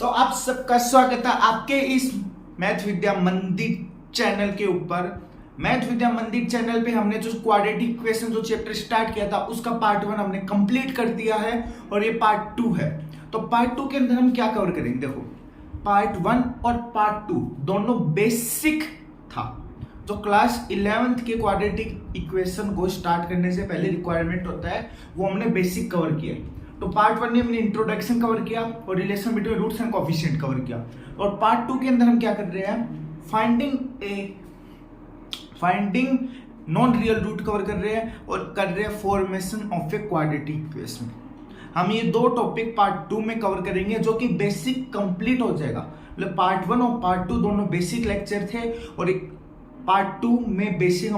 तो आप सबका स्वागत है आपके इस मैथ विद्या मंदिर चैनल के ऊपर। मैथ विद्या मंदिर चैनल पे हमने जो क्वाड्रेटिक इक्वेशन जो चैप्टर स्टार्ट किया था उसका पार्ट 1 हमने कंप्लीट कर दिया है और ये पार्ट 2 है। तो पार्ट 2 के अंदर हम क्या कवर करेंगे, देखो पार्ट 1 और पार्ट 2 दोनों बेसिक था। जो क्लास 11th के क्वाड्रेटिक इक्वेशन को स्टार्ट करने से पहले रिक्वायरमेंट होता है वो हमने बेसिक कवर किया। तो पार्ट 1 में हमने इंट्रोडक्शन कवर किया और relation between roots and coefficient cover किया। और पार्ट 2 के अंदर हम क्या कर रहे हैं, finding non real root cover कर रहे हैं और कर रहे हैं formation of a quadratic equation. हम ये दो टॉपिक पार्ट 2 में कवर करेंगे जो कि बेसिक कंप्लीट हो जाएगा। मतलब पार्ट 1 और पार्ट 2 दोनों बेसिक लेक्चर थे और एक पार्ट 2 में बेसिक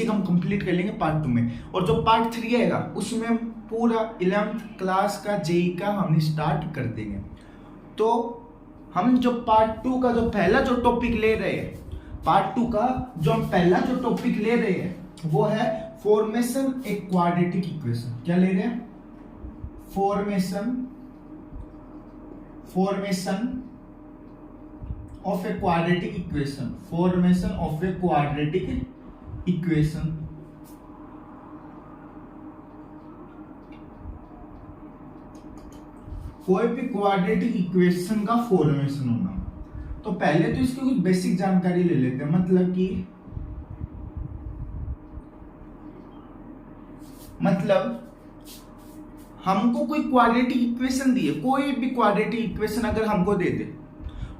हम कंप्लीट कर लेंगे पार्ट 2 में। और जो पार्ट 3 आएगा उसमें हम पूरा 11th क्लास का जेई का हमने स्टार्ट कर देंगे। तो हम जो पार्ट 2 का जो पहला जो टॉपिक ले रहे हैं, पार्ट 2 का जो हम पहला जो टॉपिक ले रहे हैं वो है फॉर्मेशन ए क्वाड्रेटिक इक्वेशन। क्या ले रहे हैं, formation of a quadratic equation, formation of a quadratic equation. कोई भी क्वाड्रेटिक इक्वेशन का फॉर्मेशन होना। तो पहले तो इसकी कुछ बेसिक जानकारी ले लेते हैं। मतलब हमको कोई क्वाड्रेटिक इक्वेशन दी है, कोई भी क्वाड्रेटिक इक्वेशन अगर हमको दे दे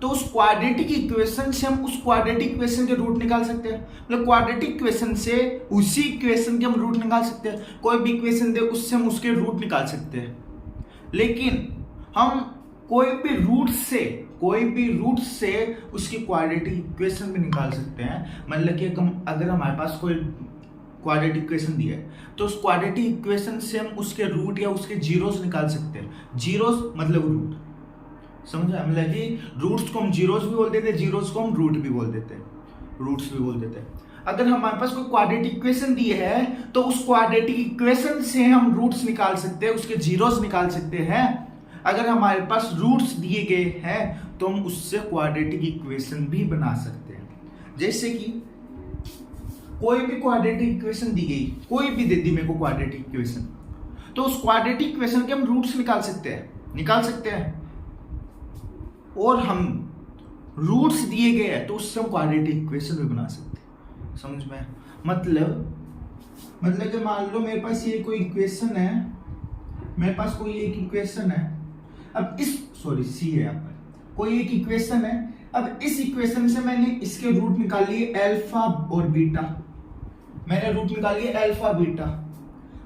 तो उस क्वाड्रेटिक इक्वेशन से हम उस क्वाड्रेटिक इक्वेशन के रूट निकाल सकते हैं। मतलब क्वाड्रेटिक इक्वेशन से उसी इक्वेशन के हम रूट निकाल सकते हैं। कोई भी इक्वेशन दे उससे हम उसके रूट निकाल सकते हैं। लेकिन हम कोई भी रूट से उसकी क्वाड्रेटिक इक्वेशन भी निकाल सकते हैं। मतलब कि अगर हमारे पास कोई क्वाड्रेटिक इक्वेशन दिया है तो उस क्वाड्रेटिक इक्वेशन से हम उसके रूट या उसके जीरोस निकाल सकते हैं। जीरोस मतलब रूट, समझा? मतलब कि रूट्स को हम जीरोस भी बोल देते हैं, जीरोस को हम रूट्स भी बोल देते हैं। अगर हमारे पास कोई क्वाड्रेटिक इक्वेशन दी है तो उस क्वाड्रेटिक इक्वेशन से हम रूट्स निकाल सकते हैं, उसके जीरोस निकाल सकते हैं। अगर हमारे पास रूट्स दिए गए हैं तो हम उससे क्वाड्रेटिक इक्वेशन भी बना सकते हैं। जैसे कि कोई भी क्वाड्रेटिक इक्वेशन दी गई, कोई भी दे दी मेरे को क्वाड्रेटिक इक्वेशन, तो उस क्वाड्रेटिक इक्वेशन के हम रूट्स निकाल सकते हैं। और हम रूट्स दिए गए हैं तो उससे हम क्वाड्रेटिक इक्वेशन भी बना सकते हैं। समझ में? मतलब कि मान लो मेरे पास ये कोई इक्वेशन है, मेरे पास कोई एक इक्वेशन है। अब सी है यहाँ पर कोई एक इक्वेशन है। अब इस इक्वेशन से मैंने इसके रूट निकाल लिए अल्फा और बीटा।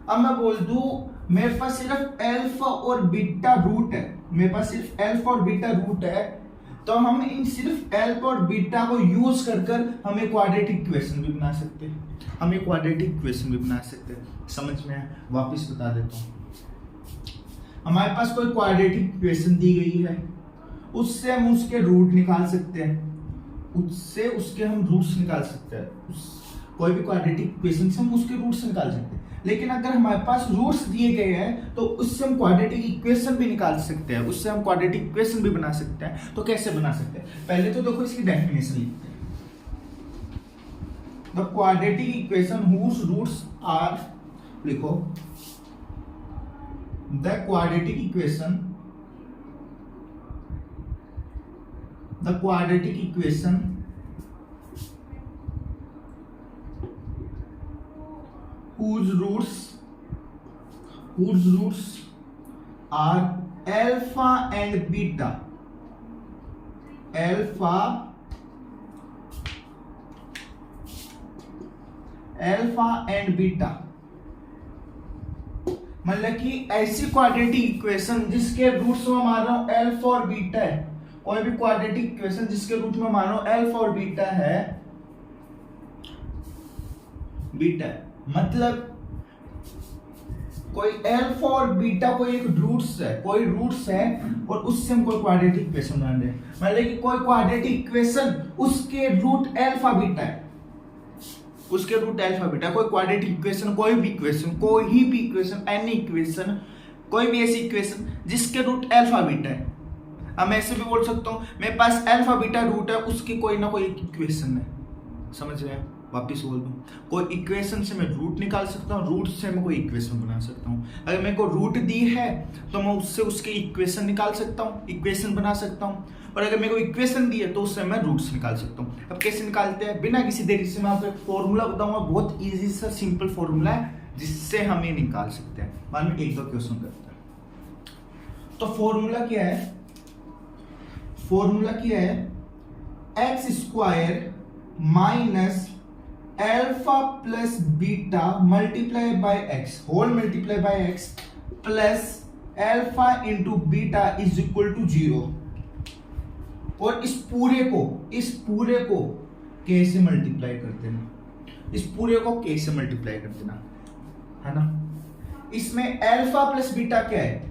अब मैं बोल दूं मेरे पास सिर्फ अल्फा और बीटा रूट है, तो हम इन सिर्फ अल्फा और बीटा को यूज कर हमें क्वाड्रेटिक इक्वेशन भी बना सकते हैं। समझ में? वापस बता देता हूं। हमारे पास कोई क्वाड्रेटिक इक्वेशन दी गई है, उससे हम उसके रूट निकाल सकते हैं, कोई भी क्वाड्रेटिक इक्वेशन से हम उसके रूट्स निकाल सकते हैं। लेकिन अगर हमारे पास रूट्स दिए गए हैं तो उससे हम क्वाड्रेटिक इक्वेशन भी निकाल सकते हैं, उससे हम क्वाड्रेटिक इक्वेशन भी बना सकते हैं। तो कैसे बना सकते हैं, पहले तो देखो इसकी डेफिनेशन लिखते हैं। The quadratic equation whose roots are, लिखो the quadratic equation whose roots are alpha and beta, मतलब कि ऐसी क्वाड्रेटिक इक्वेशन जिसके रूट्स में मान लो अल्फा और बीटा है। कोई भी क्वाड्रेटिक इक्वेशन जिसके रूट में मान लो अल्फा और बीटा है, मतलब कोई अल्फा और बीटा कोई एक रूट्स है और उससे हम कोई क्वाड्रेटिक इक्वेशन बना रहे हैं। मतलब कि कोई क्वाड्रेटिक इक्वेशन उसके रूट अल्फा बीटा है, कोई क्वाड्रेटिक इक्वेशन, कोई भी इक्वेशन, एनी इक्वेशन, कोई भी ऐसी इक्वेशन जिसके रूट अल्फा बीटा है। हम ऐसे भी बोल सकता हूँ मेरे पास अल्फा बीटा रूट है, उसकी कोई ना कोई इक्वेशन है। समझ रहे हैं? वापिस बोल दूँ, कोई इक्वेशन से मैं रूट निकाल सकता हूँ, रूट से मैं कोई इक्वेशन बना सकता हूँ। अगर मेरे को रूट दी है तो मैं उससे उसकी इक्वेशन निकाल सकता हूँ, इक्वेशन बना सकता हूँ। और अगर मेरे को इक्वेशन दी है तो उससे मैं रूट्स निकाल सकता हूँ। अब कैसे निकालते हैं? बिना किसी देरी से मैं आपको एक फॉर्मूला बताऊंगा, बहुत ईजी सा सिंपल फॉर्मूला है जिससे हम ये निकाल सकते हैं। मान लो एक दो क्वेश्चन करते हैं। तो फॉर्मूला क्या है? फॉर्मूला क्या है? X square minus alpha plus beta multiply by x whole multiply by x plus alpha into beta is equal to 0। और इस पूरे को कैसे मल्टीप्लाई कर देना, इस पूरे को कैसे मल्टीप्लाई कर देना, है ना। इसमें अल्फा प्लस बीटा क्या है?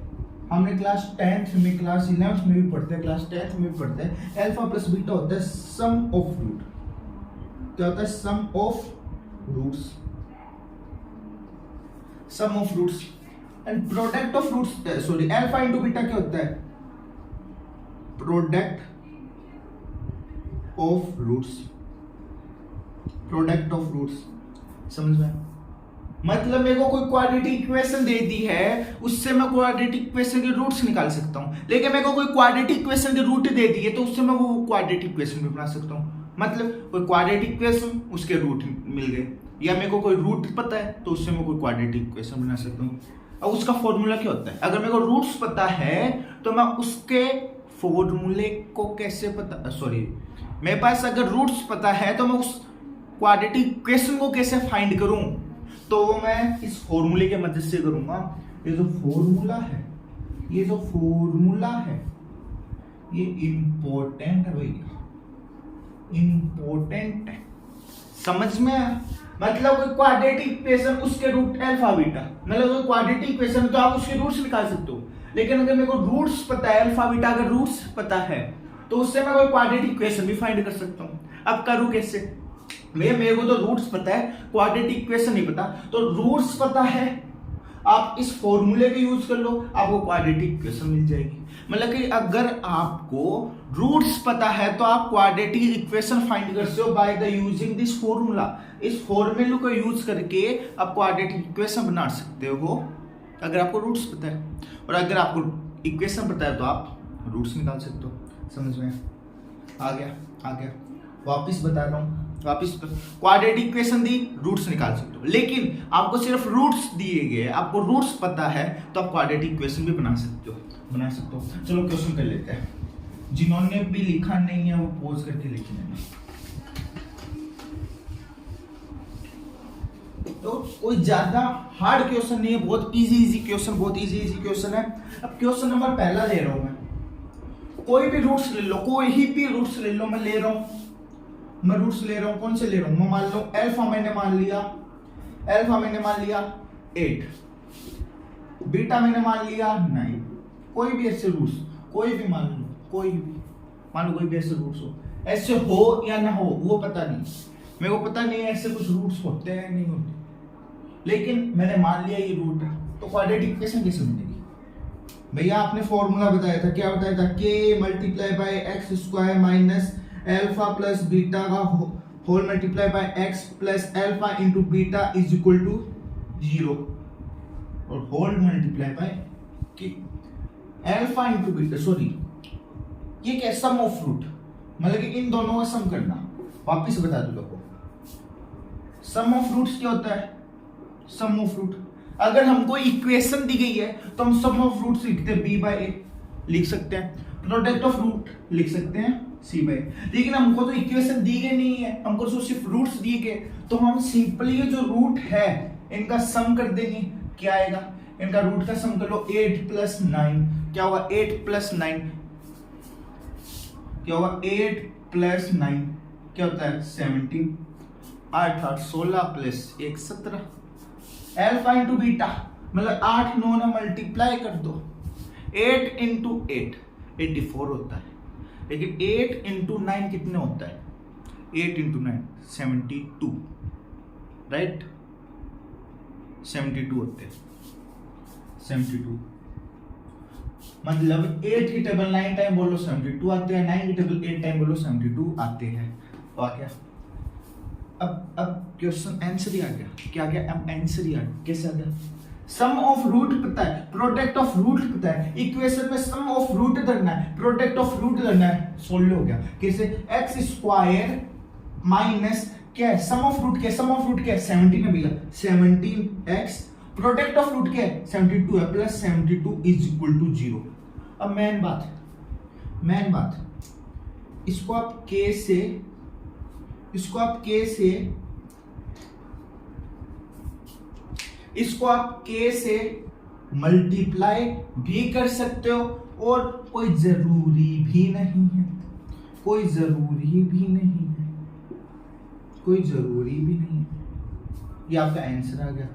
हमने क्लास 10th में, क्लास 11th में भी पढ़ते हैं, क्लास 10th में भी पढ़ते हैं। अल्फा प्लस बीटा होता है सम ऑफ रूट। क्या होता है? Sum of roots, sum of roots. And product of roots, sorry, alpha into beta क्या होता है? Product of roots, product of roots. समझ में? मतलब मेरे को कोई क्वाड्रेटिक इक्वेशन दे दी है, उससे मैं क्वाड्रेटिक इक्वेशन के रूट्स निकाल सकता हूं। लेकिन मेरे को कोई क्वाड्रेटिक इक्वेशन के रूट दे दी है तो उससे मैं वो क्वाड्रेटिक इक्वेशन भी बना सकता हूं। मतलब कोई क्वाड्रेटिक इक्वेशन, उसके रूट मिल गए, या मेरे को कोई रूट पता है तो उससे मैं कोई क्वाड्रेटिक इक्वेशन बना सकता हूँ। अब उसका फॉर्मूला क्या होता है? अगर मेरे को रूट्स पता है तो मैं उसके फॉर्मूले को कैसे पता, सॉरी, मेरे पास अगर रूट्स पता है तो मैं उस क्वाड्रेटिक इक्वेशन को कैसे फाइंड करूं? तो मैं इस फॉर्मूले के मदद से करूंगा। ये जो फॉर्मूला है, ये जो फॉर्मूला है, ये इंपॉर्टेंट है भैया, इंपॉर्टेंट है। समझ में? मतलब कोई क्वाड्रेटिक इक्वेशन, उसके रूट अल्फा बीटा, मतलब कोई क्वाड्रेटिक इक्वेशन तो आप उसके रूट्स निकाल सकते हो। लेकिन अगर मेरे को रूट्स पता है, अल्फा बीटा अगर रूट्स पता है तो उससे मैं कोई क्वाड्रेटिक इक्वेशन भी फाइंड कर सकता हूँ। अब करूँ कैसे? मेरे को तो रूट्स पता है, क्वाड्रेटिक इक्वेशन नहीं पता। तो रूट्स पता है, आप इस फॉर्मूले का यूज कर लो, आपको क्वाड्रेटिक इक्वेशन मिल जाएगी। मतलब कि अगर आपको रूट्स पता है तो आप क्वाड्रेटिक इक्वेशन फाइंड कर सकते हो by the using this formula. इस फॉर्मूले को यूज करके आप क्वाड्रेटिक इक्वेशन बना सकते हो अगर आपको रूट्स पता है। और अगर आपको इक्वेशन पता है तो आप रूट्स निकाल सकते हो। समझ में आ गया? वापिस बता रहा हूँ, वापिस क्वाड्रेटिक इक्वेशन दी, रूट्स निकाल सकते हो। लेकिन आपको सिर्फ रूट्स दिए गए, आपको रूट्स पता है तो आप क्वाड्रेटिक इक्वेशन भी बना सकते हो। चलो क्वेश्चन कर लेते हैं। जिन्होंने भी लिखा नहीं है वो पॉज करके लिख लेना। तो कोई ज्यादा हार्ड क्वेश्चन नहीं है, बहुत इजी क्वेश्चन, बहुत इजी क्वेश्चन है। अब क्वेश्चन नंबर पहला ले रहा हूं मैं, कोई भी रूट्स ले लो, कोई भी रूट्स ले लो, मैं ले रहा हूं, मैं रूट्स ले रहा हूं। कौन से ले रहा हूं? मैं मान लो अल्फा मैंने मान लिया 8, बीटा मैंने मान लिया 9। कोई भी ऐसे रूट्स, कोई भी मान लो, कोई भी ऐसे रूट्स हो, ऐसे हो या ना हो वो पता नहीं, मेरे को पता नहीं है ऐसे कुछ रूट्स होते हैं नहीं होते, लेकिन मैंने मान लिया ये रूट है। तो क्वाड्रेटिक इक्वेशन कैसे बनेगी भैया? आपने फॉर्मूला बताया था, क्या बताया था? k multiply by x square minus alpha plus beta का whole multiply by x plus alpha into beta is equal to 0 और whole multiply by alpha into beta, sorry ये क्या? सम ऑफ रूट, मतलब कि इन दोनों का सम करना। वापिस बता दो लोगों, सम ऑफ रूट्स क्या होता है? सम ऑफ रूट, अगर हमको इक्वेशन दी गई है तो हम सम ऑफ रूट्स लिखते हैं b/a, लिख सकते हैं। प्रोडक्ट ऑफ रूट लिख सकते हैं c/a। लेकिन हमको तो इक्वेशन दी गई नहीं है, हमको तो सिर्फ रूट्स दिए गए, तो हम सिंपली ये जो रूट है इनका सम कर देंगे। क्या आएगा? इनका रूट का सम कर लो, 8 + 9 क्या होगा? 8 + 9 क्या होगा? 8 + 9 क्या होता है? 17। 8 8 16 + 1 17। अल्फा इंटू बीटा मतलब 8 9 ना मल्टीप्लाई कर दो, 8 × 8 84 होता है, लेकिन 8 × 9 कितने होता है? 8 × 9 72, राइट? 72 होते हैं, 72। मतलब 8 की टेबल 9 टाइम बोलो 72 आते हैं, 9 की टेबल 8 टाइम बोलो 72 आते हैं। तो आ गया। अब क्वेश्चन आंसर ही आ गया। क्या आ गया? अब आंसर ही आ गया। कैसे आ गया? सम ऑफ रूट पता है, प्रोडक्ट ऑफ रूट पता है, इक्वेशन में सम ऑफ रूट करना है, प्रोडक्ट ऑफ रूट करना है, सोल्व हो गया। कैसे? एक्स स्क्वायर माइनस क्या है? सम ऑफ रूट क्या है? सम ऑफ रूट क्या है? 17 है भैया, 17x, प्रोडक्ट ऑफ रूट क्या है? 72 है, प्लस 72 इज इक्वल टू 0। अब मेन बात, इसको आप k से इसको आप k से मल्टीप्लाई भी कर सकते हो, और कोई जरूरी भी नहीं है, ये आपका आंसर आ गया।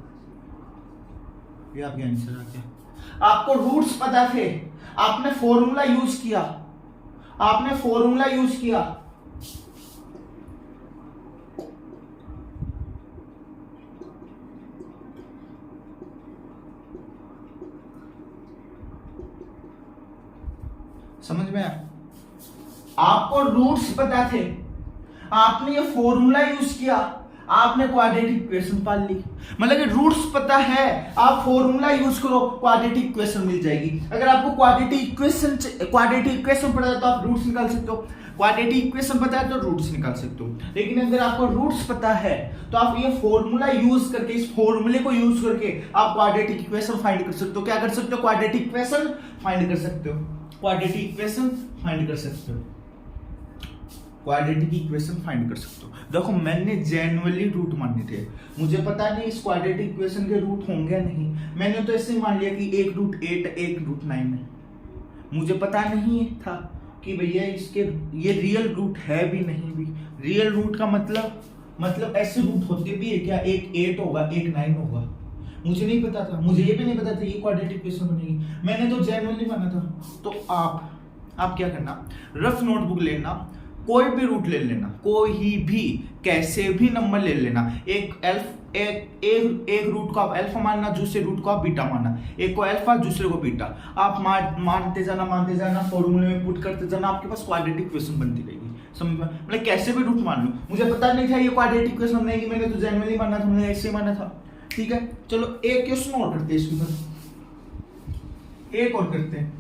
आपको रूट्स पता थे, आपने फॉर्मूला यूज किया, समझ में आया? आपको रूट्स पता थे, आपने ये फॉर्मूला यूज किया, आपने क्वाड्रेटिक इक्वेशन पाल ली। मतलब कि रूट्स पता है, आप फॉर्मूला यूज करो, क्वाड्रेटिक इक्वेशन मिल जाएगी। अगर आपको क्वाड्रेटिक इक्वेशन पता है तो आप रूट्स निकाल सकते हो, क्वाड्रेटिक इक्वेशन पता है तो रूट्स निकाल सकते हो। लेकिन अगर आपको रूट्स पता है तो आप ये फॉर्मूला यूज करके, इस फॉर्मूले को यूज करके आप क्वाड्रेटिक इक्वेशन फाइंड कर सकते हो। क्या कर सकते हो? क्वाड्रेटिक इक्वेशन फाइंड कर सकते हो। देखो मैंने जेन्युइनली रूट माने थे, मुझे पता नहीं इस क्वाड्रेटिक इक्वेशन के रूट होंगे नहीं, मैंने तो ऐसे ही मान लिया कि एक रूट 8 एक रूट 9 है। मुझे पता नहीं था कि भैया इसके ये रियल रूट है भी नहीं भी। रियल रूट का मतलब ऐसे रूट होते भी है क्या? एक 8 होगा, एक 9 होगा। मुझे नहीं पता था, मुझे ये भी नहीं पता था ये क्वाड्रेटिक इक्वेशन बनेगी, मैंने तो जेन्युइनली माना था। तो आप क्या करना, रफ नोटबुक लेना, कोई भी रूट ले लेना, कोई भी कैसे भी नंबर ले लेना। एक रूट को आप अल्फा मानना, दूसरे रूट को आप बीटा मानना, एक को अल्फा दूसरे को बीटा, आप मानते जाना, फॉर्मूले में पुट करते जाना, आपके पास क्वाड्रेटिक इक्वेशन बनती रहेगी। समझ में? मतलब कैसे भी रूट मान लो, मुझे पता नहीं था ये क्वाड्रेटिक इक्वेशन बनेगी, मैंने तो जेन्युइनली माना था, मैंने ऐसे माना था। ठीक है, चलो एक क्वेश्चन और करते हैं, इसके ऊपर एक और करते हैं,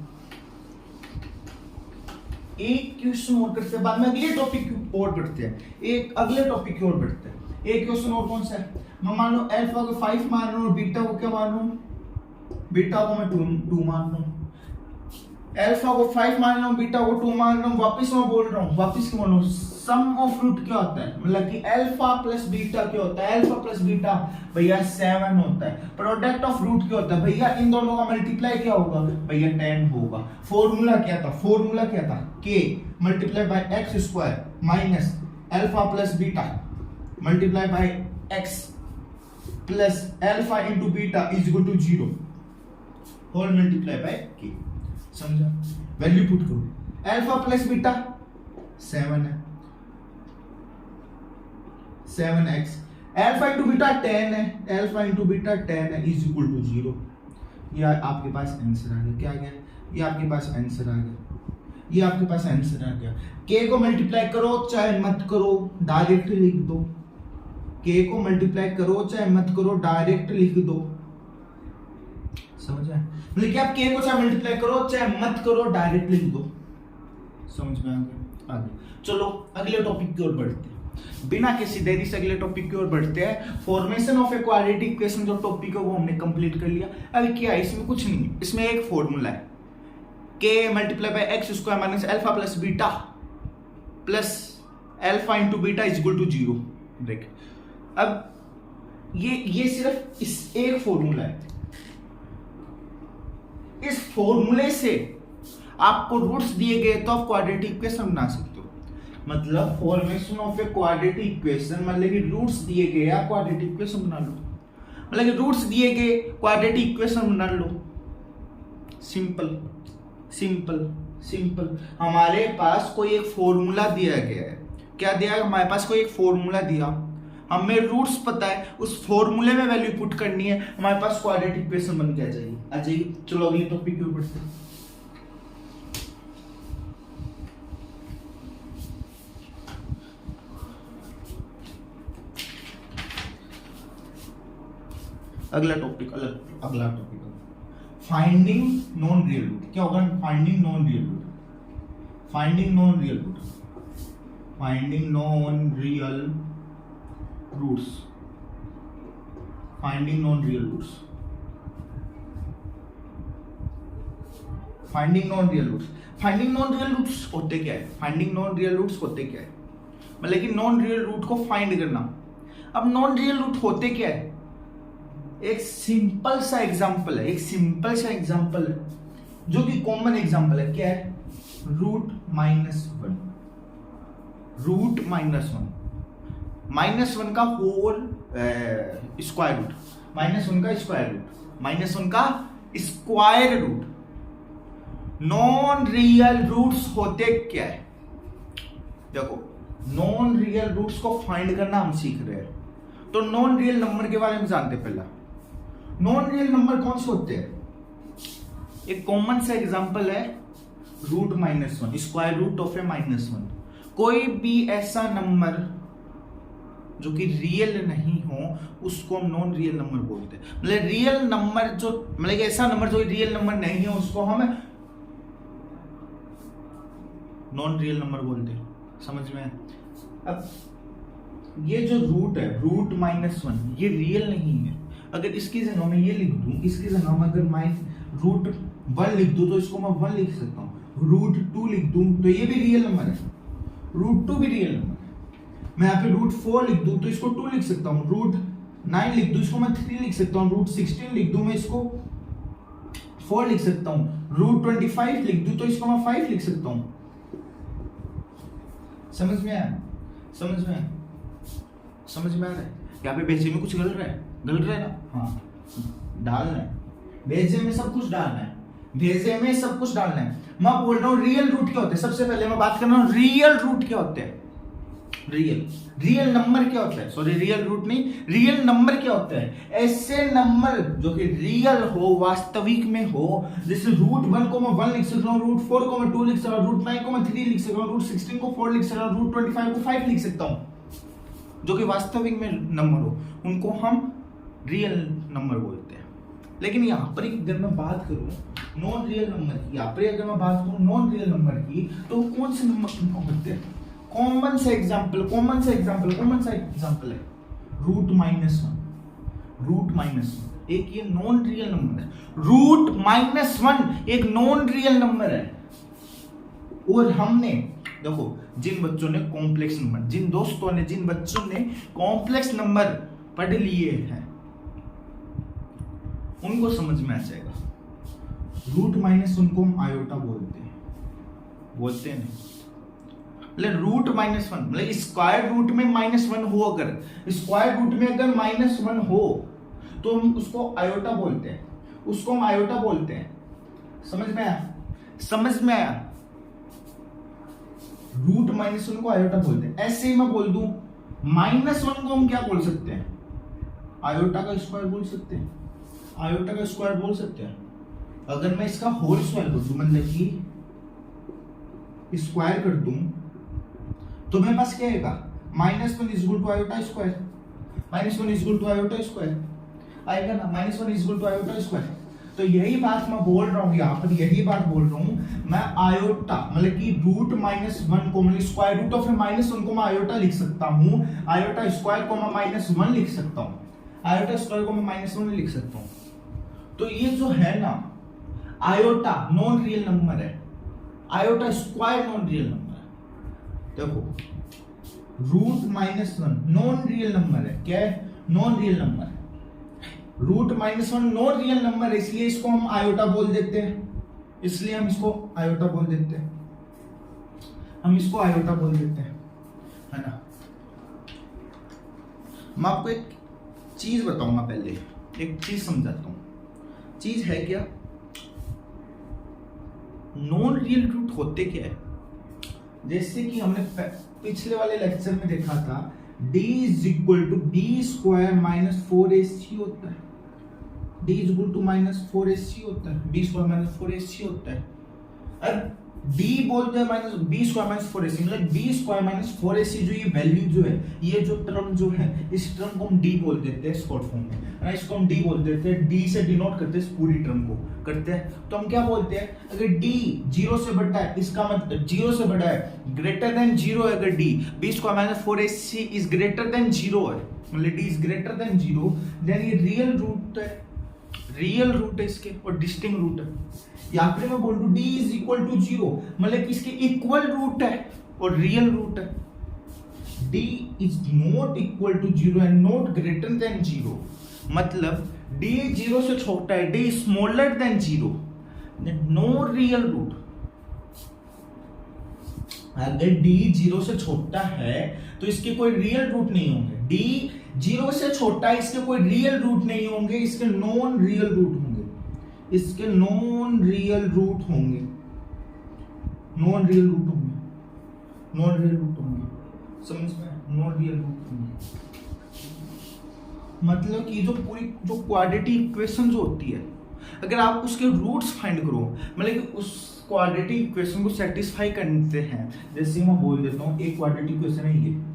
बाद में अगले टॉपिक और बढ़ते हैं, एक अगले टॉपिक की ओर बढ़ते हैं। एक क्वेश्चन और कौन सा है? मैं मान लो अल्फा को 5 मान रहा हूं और बीटा को क्या मान रहा हूं? बीटा को मैं 2 मान रहा हूं। अल्फा को 5 मान रहा हूं, बीटा को 2 मान रहा हूं। वापस मैं बोल रहा हूं, वापस क्यों बोल रहा हूं? सम ऑफ रूट क्या होता है? मतलब कि अल्फा प्लस बीटा क्या होता है? अल्फा प्लस बीटा भैया 7 होता है। प्रोडक्ट ऑफ रूट क्या होता है? भैया इन दोनों का मल्टीप्लाई क्या होगा? भैया 10 होगा। फॉर्मूला क्या था? k multiply by x square minus alpha plus beta multiply by x plus alpha into beta is equal to 0 whole multiply by k। समझा? वैल्यू पुट करो। अल्फा प्लस बीटा 7 है, 7x, अल्फा इंटू बीटा 10 है, alpha into beta 10 है is equal to 0। ये आपके पास answer आ गया। क्या आ गया? ये आपके पास आंसर आ गया। k को मल्टीप्लाई करो चाहे मत करो, डायरेक्ट लिख दो। k को मल्टीप्लाई करो चाहे मत करो, डायरेक्ट लिख दो। समझ आया? मतलब कि आप k को चाहे मल्टीप्लाई करो चाहे मत करो, डायरेक्ट लिख दो। समझ में आ गया? आगे चलो अगले टॉपिक की ओर बढ़ते हैं, बिना किसी देरी से अगले टॉपिक की ओर बढ़ते हैं। Formation of a quadratic equation जो टॉपिक है वो हमने कंप्लीट कर लिया। अभी क्या है? इसमें कुछ नहीं है, इसमें एक फॉर्मूला है, k multiply by x square minus alpha plus beta plus alpha into beta is equal to 0। देख अब ये सिर्फ इस एक फॉर्मूला है, इस फॉर्मूले से आपको रूट्स दिए गए तो आप क्वाड्रेटिक इक्वेशन बना सकते हो। मतलब formation of a quadratic equation मतलब कि रूट्स दिए गए, आप क्वाड्रेटिक इक्वेशन बना लो। मतलब कि रूट्स दिए गए, क्वाड्रेटिक इक्वेशन बना लो। Simple simple simple. हमारे पास कोई एक फॉर्मूला दिया गया है। क्या दिया है? हमारे पास कोई एक फॉर्मूला दिया, हमें रूट्स पता है, उस फॉर्मूले में वैल्यू पुट करनी है, हमारे पास क्वाड्रेटिक इक्वेशन बन के आ जाएगी। चलो अगले टॉपिक की ओर बढ़ते हैं। अगला topic finding non real root. क्या होगा? Finding non real root. Finding non real root. Finding non real roots. Finding non real roots. Finding non real roots. Finding non real roots होते क्या है? फाइंडिंग नॉन रियल रूट्स होते क्या है? मतलब कि नॉन रियल रूट को find करना। अब नॉन रियल रूट होते क्या है? एक सिंपल सा एग्जांपल है, एक सिंपल सा एग्जांपल है जो कि कॉमन एग्जांपल है। क्या है? Root minus one. Root minus one, minus one का whole square root, minus one का स्क्वायर रूट, माइनस वन का square root. Non real roots होते क्या है? देखो, नॉन रियल रूट्स को फाइंड करना हम सीख रहे हैं, तो नॉन रियल नंबर के बारे में जानते हैं। पहला नॉन रियल नंबर कौन से होते हैं? एक कॉमन सा एग्जांपल है root minus one, square root of a minus one. कोई भी ऐसा नंबर जो कि रियल नहीं हो उसको हम नॉन रियल नंबर बोलते हैं। मतलब रियल नंबर जो, मतलब ऐसा नंबर जो रियल नंबर नहीं है उसको हम नॉन रियल नंबर बोलते हैं। समझ में? अब ये जो रूट है, रूट माइनस वन, ये रियल नहीं है। अगर इसकी जगह मैं ये लिख दूं, इसकी जगह मैं अगर रूट वन लिख दूं तो इसको मैं वन लिख सकता हूं। रूट टू लिख दूं तो ये भी रियल नंबर है, रूट टू भी रियल नंबर है। मैं यहाँ पे रूट फोर लिख दूं तो इसको टू लिख सकता हूँ। रूट नाइन लिख दूं इसको मैं थ्री लिख सकता हूँ। रूट 16 लिख दूं मैं इसको फोर लिख सकता हूँ। रूट 25 लिख दूं तो इसको मैं फाइव लिख सकता हूँ। समझ में आया? समझ में आया? समझ में आ रहा है? यहाँ पे भेजे में कुछ गल रहा है? गल रहा है ना? हाँ, डालना है भेजे में, सब कुछ डालना है, भेजे में सब कुछ डालना है। मैं बोल रहा हूँ रियल रूट क्या होते हैं। सबसे पहले मैं बात कर रहा हूँ रियल रूट क्या होते हैं। रियल नंबर क्या होता है? सॉरी, रियल रूट नहीं, रियल नंबर क्या होता है? ऐसे नंबर जो कि रियल हो, वास्तविक में हो। जैसे रूट वन को मैं वन लिख सकता हूँ, रूट फोर को मैं टू लिख सकता हूँ, रूट नाइन को मैं थ्री लिख सकता हूँ, रूट 16 को फोर लिख सकता हूँ, रूट 25 को फाइव लिख सकता हूँ। जो कि वास्तविक में नंबर हो उनको हम रियल नंबर बोलते हैं। लेकिन यहाँ पर अगर मैं बात करूँ नॉन रियल नंबर की, यहाँ पर अगर मैं बात करूँ नॉन रियल नंबर की, तो कौन से नंबर होते हैं? कॉमन सा एग्जांपल है root minus one. Root minus one एक ये नॉन रियल नंबर है। रूट माइनस वन एक नॉन रियल नंबर है। और हमने देखो, जिन बच्चों ने कॉम्प्लेक्स नंबर, जिन दोस्तों ने, जिन बच्चों ने कॉम्प्लेक्स नंबर पढ़ लिए हैं उनको समझ में आ जाएगा। रूट माइनस वन को हम आयोटा बोलते हैं नहीं। मतलब रूट माइनस वन, मतलब स्क्वायर रूट में माइनस वन हो, अगर स्क्वायर रूट में अगर माइनस वन हो तो हम उसको आयोटा बोलते हैं, उसको हम आयोटा बोलते हैं। समझ में आया? समझ में आया? रूट माइनस वन को आयोटा बोलते हैं। ऐसे ही मैं बोल दूं माइनस वन को हम क्या बोल सकते हैं? आयोटा का स्क्वायर बोल सकते हैं। आयोटा का स्क्वायर बोल सकते हैं। अगर मैं इसका होल स्क्वायर कर दूं, मतलब कि स्क्वायर कर दूं, तो मेरे पास क्या आएगा? Minus one is equal to iota square. Minus one is equal to iota square आएगा ना? Minus one is equal to iota square. तो यही बात मैं बोल रहा हूँ यहाँ पर, यही बात बोल रहा हूँ मैं। आयोटा मतलब कि रूट माइनस वन को, मतलब square root of minus one को मैं आयोटा लिख सकता हूँ। आयोटा स्क्वायर को मैं माइनस वन लिख सकता हूँ। आयोटा स्क्वायर को मैं माइनस वन लिख सकता हूँ। तो ये जो है ना, आयोटा नॉन रियल नंबर है, iota square non real number है। देखो, root minus one non real number है। क्या है? नॉन रियल नंबर है। Root minus one non real number है, इसलिए इसको हम आयोटा बोल देते हैं। इसलिए हम इसको आयोटा बोल देते हैं, हम इसको आयोटा बोल देते हैं, है ना? मैं आपको एक चीज बताऊंगा, पहले एक चीज समझाता हूं। चीज है क्या? नॉन रियल रूट होते क्या है? जैसे कि हमने पिछले वाले लेक्चर में देखा था, d is equal to B square minus 4ac होता है। d is equal to minus 4ac होता है, बी स्क्वायर माइनस 4ac होता है। अब d बोलते हैं minus B square minus 4ac, मतलब बी स्क्वायर माइनस 4ac जो ये वैल्यू जो है, ये जो टर्म जो है, इस टर्म को हम d बोल देते हैं शॉर्ट फॉर्म में, ना इसको हम d बोल देते हैं, d से डिनोट करते हैं इस पूरी टर्म को करते हैं। तो हम क्या बोलते हैं, अगर d 0 से बड़ा है, इसका मतलब 0 से बड़ा है, ग्रेटर देन 0 है, अगर d b square minus 4ac is greater than 0 है, मतलब d is greater than 0, then ये रियल रूट है, रियल रूट है इसके और डिस्टिंक्ट रूट है। यहाँ पे मैं बोल दूं d इज इक्वल टू 0, मतलब इसके इक्वल रूट है और रियल रूट है। d is not equal to 0 and not greater than 0, मतलब d 0 से छोटा है, d smaller than 0, no real root. अगर d 0 से छोटा है तो इसके कोई रियल रूट नहीं होंगे, d 0 से छोटा है, इसके कोई रियल रूट नहीं होंगे, इसके नॉन रियल रूट होंगे, इसके नॉन रियल रूट होंगे, नॉन रियल रूट होंगे, नॉन रियल रूट होंगे, समझ में, नॉन रियल रूट होंगे। मतलब कि जो पूरी जो क्वाड्रेटिक इक्वेशन जो होती है, अगर आप उसके रूट्स फाइंड करो, मतलब कि उस क्वाड्रेटिक इक्वेशन को सेटिस्फाई करते हैं, जैसे मैं बोल देता हूँ एक क्वाड्रेटिक इक्वेशन है,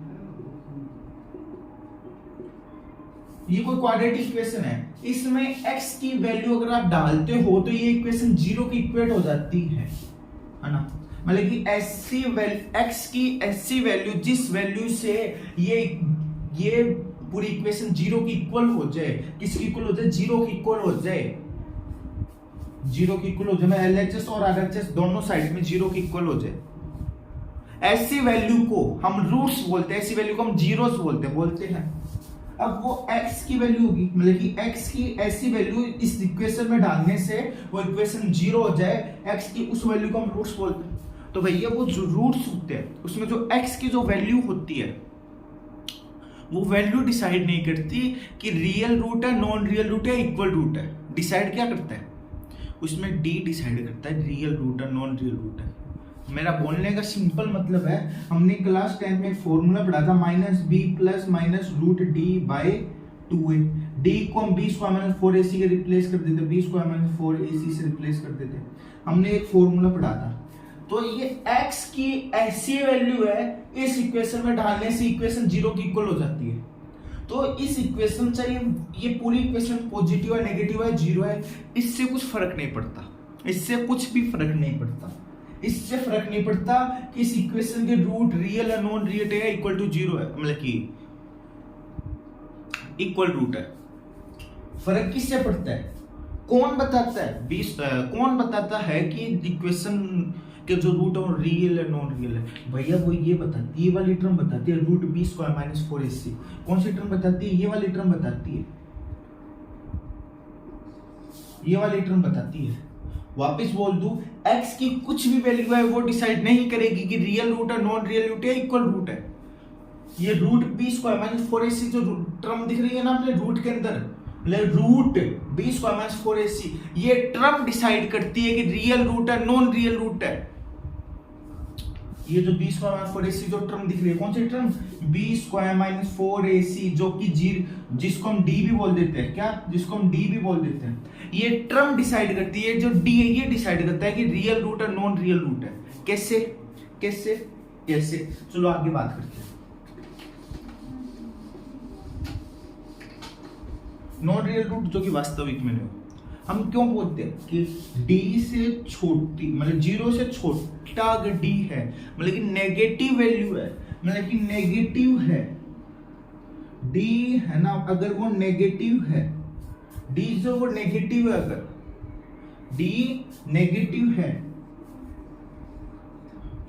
ये कोई क्वाड्रेटिक इक्वेशन है, इसमें x की वैल्यू अगर आप डालते हो तो ये इक्वेशन 0 की इक्वेट हो जाती है ना, मतलब कि x की ऐसी वैल्यू जिस वैल्यू से ये पूरी इक्वेशन 0 की इक्वल हो जाए, किसकी इक्वल हो जाए, 0 की इक्वल हो जाए, 0 की इक्वल हो जाए, मैं LHS और RHS दोनों साइड में 0 की इक्वल हो जाए, ऐसी वैल्यू को हम रूट्स बोलते हैं, ऐसी वैल्यू को हम जीरोस बोलते हैं। अब वो x की वैल्यू होगी, मतलब कि x की ऐसी वैल्यू इस इक्वेशन में डालने से वो इक्वेशन 0 हो जाए, x की उस वैल्यू को हम रूट्स बोलते हैं। तो भैया वो जो रूट्स होते हैं उसमें जो x की जो वैल्यू होती है, वो वैल्यू डिसाइड नहीं करती कि रियल रूट है, नॉन रियल रूट है, इक्वल रूट है। डिसाइड क्या करता है, उसमें d डिसाइड करता है रियल रूट है, नॉन रियल रूट है। मेरा बोलने का सिंपल मतलब है, हमने क्लास 10 में एक फॉर्मूला पढ़ा था, minus B plus minus root D by 2a। D को हम बी स्क्वायर माइनस 4ac के रिप्लेस कर देते, बी स्क्वायर माइनस 4ac से रिप्लेस कर देते, हमने एक फॉर्मूला पढ़ा था। तो ये x की ऐसी वैल्यू है, इस इक्वेशन में डालने से इक्वेशन 0 की इक्वल हो जाती है। तो इस इक्वेशन से ये पूरी इक्वेशन पॉजिटिव है, नेगेटिव है, 0 है, इससे कुछ फर्क नहीं पड़ता, इससे कुछ भी फर्क नहीं पड़ता, इससे फर्क नहीं पड़ता कि इस इक्वेशन के रूट रियल है, नॉन रियल है, इक्वल टू 0 है, मतलब कि इक्वल रूट है। फर्क किससे पड़ता है, कौन बताता है, कौन बताता है कि इक्वेशन के जो रूट है वो रियल है, नॉन रियल है? भैया वो ये बताती है, ये वाली टर्म बताती है, root B square minus 4ac। कौन सी टर्म बताती है, ये वाली टर्म बताती है, ये वाली टर्म बताती है। वापस बोल दूं, x की कुछ भी वैल्यू है वो डिसाइड नहीं करेगी कि रियल रूट है, नॉन रियल रूट है, इक्वल रूट है। ये root B square minus 4ac जो टर्म दिख रही है ना अपने रूट के अंदर, root B square minus 4ac, ये टर्म डिसाइड करती है कि रियल रूट है, नॉन रियल रूट है। ये जो बी स्क्वायर माइनस 4ac जो टर्म दिख रही है, कौन सी term, B square minus 4ac, जो कि जिसको हम डी भी बोल देते हैं, क्या, जिसको हम डी भी बोल देते हैं, ये टर्म डिसाइड करती है, जो डी है ये डिसाइड करता है कि रियल रूट है, नॉन रियल रूट है। कैसे कैसे कैसे, चलो आगे बात करते हैं। नॉन रियल रूट जो कि वास्तविक में नहीं, हम क्यों बोलते हैं कि d से छोटी, मतलब 0 से छोटा अगर d है, मतलब कि नेगेटिव वैल्यू है, मतलब कि नेगेटिव है d है ना, अगर वो नेगेटिव है, d जो वो नेगेटिव है, अगर d नेगेटिव है